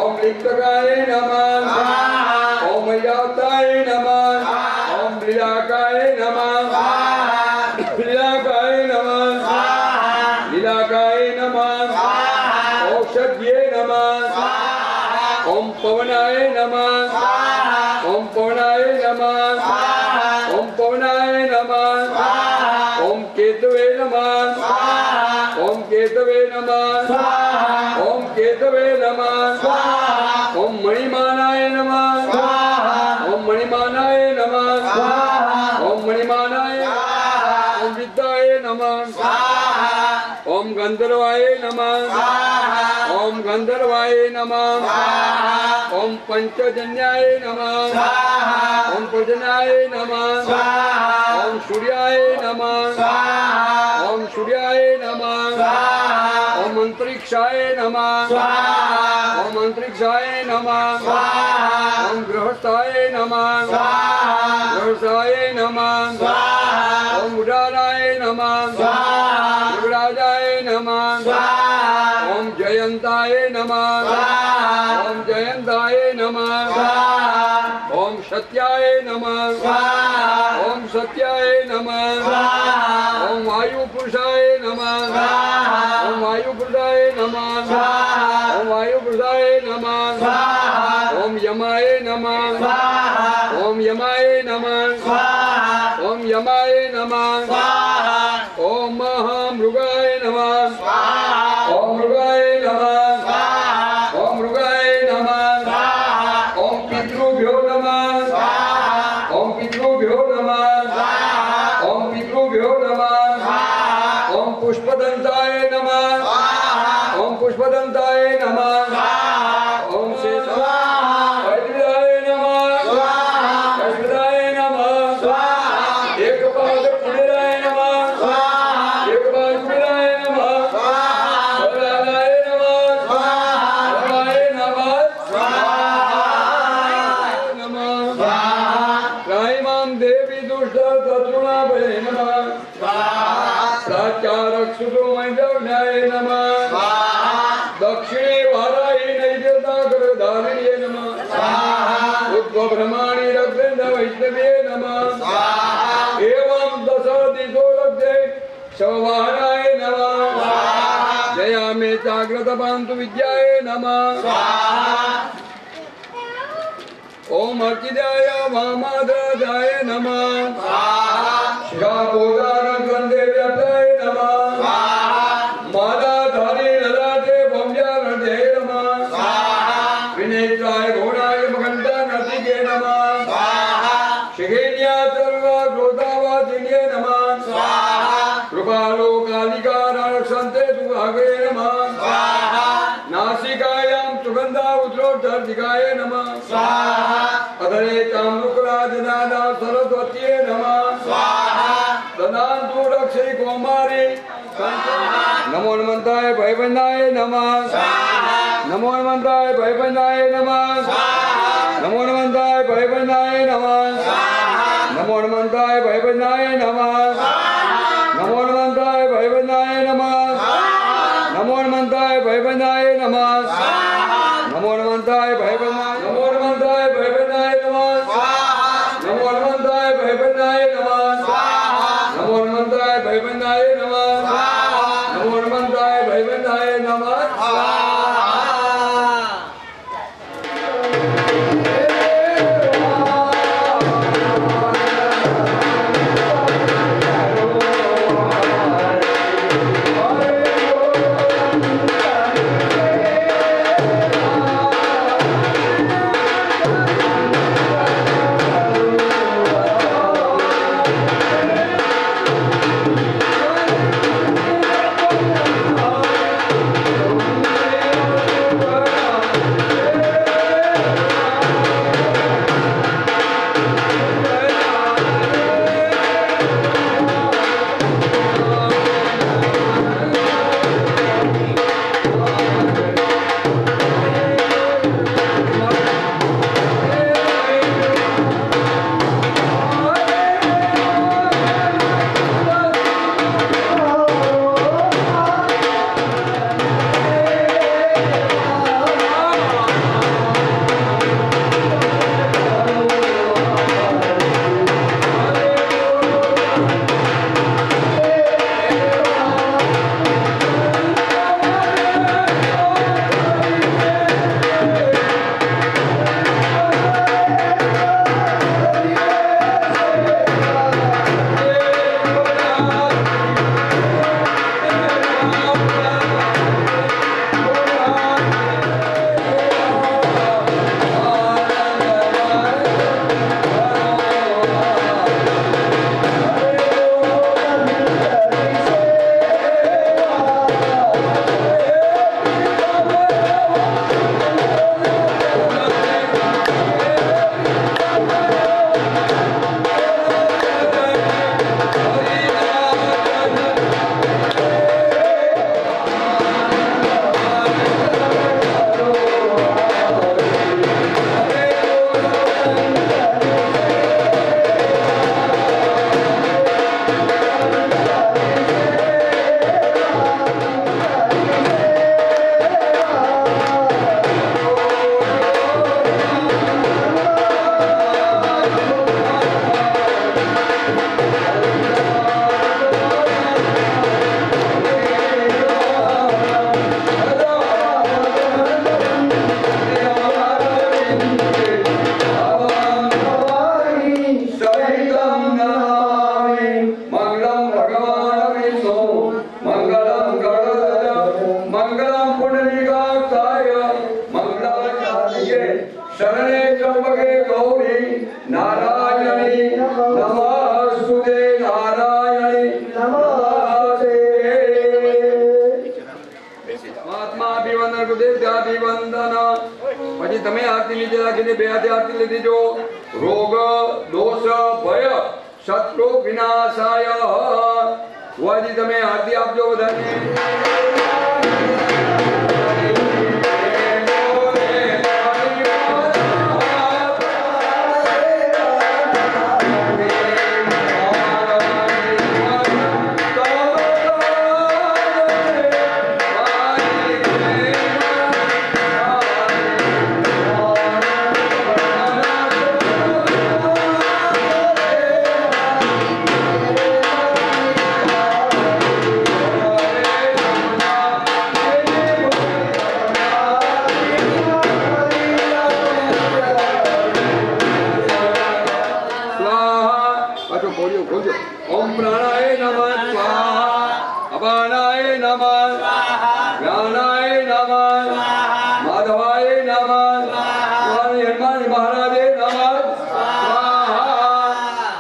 ओम लिप्तकाय नमः नमः ओम पवनाय नमः ओम पवनाय नमः ओम पवनाय नमः ओम केतवे नमः ओम केतवे नमः ओम केतवे नमः ओम मणिमानाय नमः ओम मणिमानाय नमः ओम मणिमानाय ओम विद्याय नमः ओम गंधर्वाय नमः ओम गंधर्वाय नमः ओम पंचजन्याय नमः ओम पर्जन्याय नमः ओम सूर्याय नमः ओम सूर्याय नमः ओम अंतरिक्षाय नमः ओम अंतरिक्षाय नमः ओम गृहस्थाय नमः गृहस्थाय नमः ओम उदाराय नमः उदाराय नमः ओम जयंताय नमः ओम जयंताय नमः ओम सत्याय नमः ओम सत्याय नमः ओम वायु पुरुषाय नमः ओम वायु पुरुषाय नमः ओम वायु पुरुषाय नमः ओम यमाय नमः ओम यमाय नमः ओम यमाय नमः ओम महामृगाय नमः ओम मृगाय नमः ओम मृगाय नमः ओम पितृभ्यो नमः ओम पितृभ्यो नमः ओम पितृभ्यो नमः ओम पुष्पदंताय नमः ओम पुष्पदंताय नमः ओम शेषाय नमः कष्टदाय नमः एकपाद पुण्यदाय नमः एकपाद पुण्यदाय नमः वरदाय नमः वरदाय नमः त्रायमां देवी दुष्ट शत्रुणाभये नमः प्राचारक्षुतो मञ्जव्याय नमः दक्षिणे वाराहि नैवेद्याग्रधारिणे नमः उद्भ्रमाणि रघ्वेन्द्र वैष्णवे नमः एवं दश दिशो लब्धे शववाहनाय नमः जयामे जाग्रत पान्तु विद्याय नमः ओम अर्चिदाय वामादाय नमः शिखाभोगान ग्रंथे व्याप्ताय नमः मालाधारी ललाटे भव्यानर्धे नमः विनेत्राय घोणाय मकंठा नर्तिके नमः शिखेन्या सर्वा क्रोधावादिन्ये नमः कृपालो कालिका रक्षन्ते दुभागे नमः नासिकायां सुगंधा उत्रोत्तर्दिकाय नमः अधरे चामृकराजनादा सरस्वत्ये नमः ददान्तु रक्षे कौमारी नमो नमन्ताय भयबन्धाय नमः नमो नमन्ताय भयबन्धाय नमः नमो नमन्ताय भयबन्धाय नमः नमो नमन्ताय भयबन्धाय नमः नमो नमन्ताय भयबन्धाय नमः नमो नमन्ताय भयबन्धाय नमः नमो नमन्ताय भयबन्धाय नमो नमन्ताय भयबन्धाय नमः नमो नमन्ताय भयबन्धाय नमः नमो नमन्ताय भयबन्धाय नमः नमो नमन्ताय भयबन्धाय नमः શરણે ત્રંબકે ગૌરી નારાયણી નમસ્તુતે નારાયણી નમસ્તે મહાત્મા અભિવંદન કૃદેત્યાભિવંદન. પછી તમે આરતી નીચે રાખીને બે હાથે આરતી લઈ દેજો. રોગ દોષ ભય શત્રુ વિનાશાય. ભુવાજી તમે આરતી આપજો બધાને. ઓમ પ્રાણાય નમઃ સ્વાહા. અપાનાય નમઃ જ્ઞાનાય નમઃ માધવાય નમઃ સ્વામી હનુમાન મહારાજે નમઃ સ્વાહા.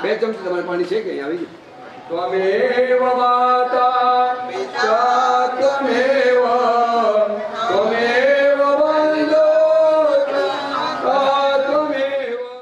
બે ચમચી તમારે પાણી છે કે અહીં આવી ગયું. ત્વમેવ માતા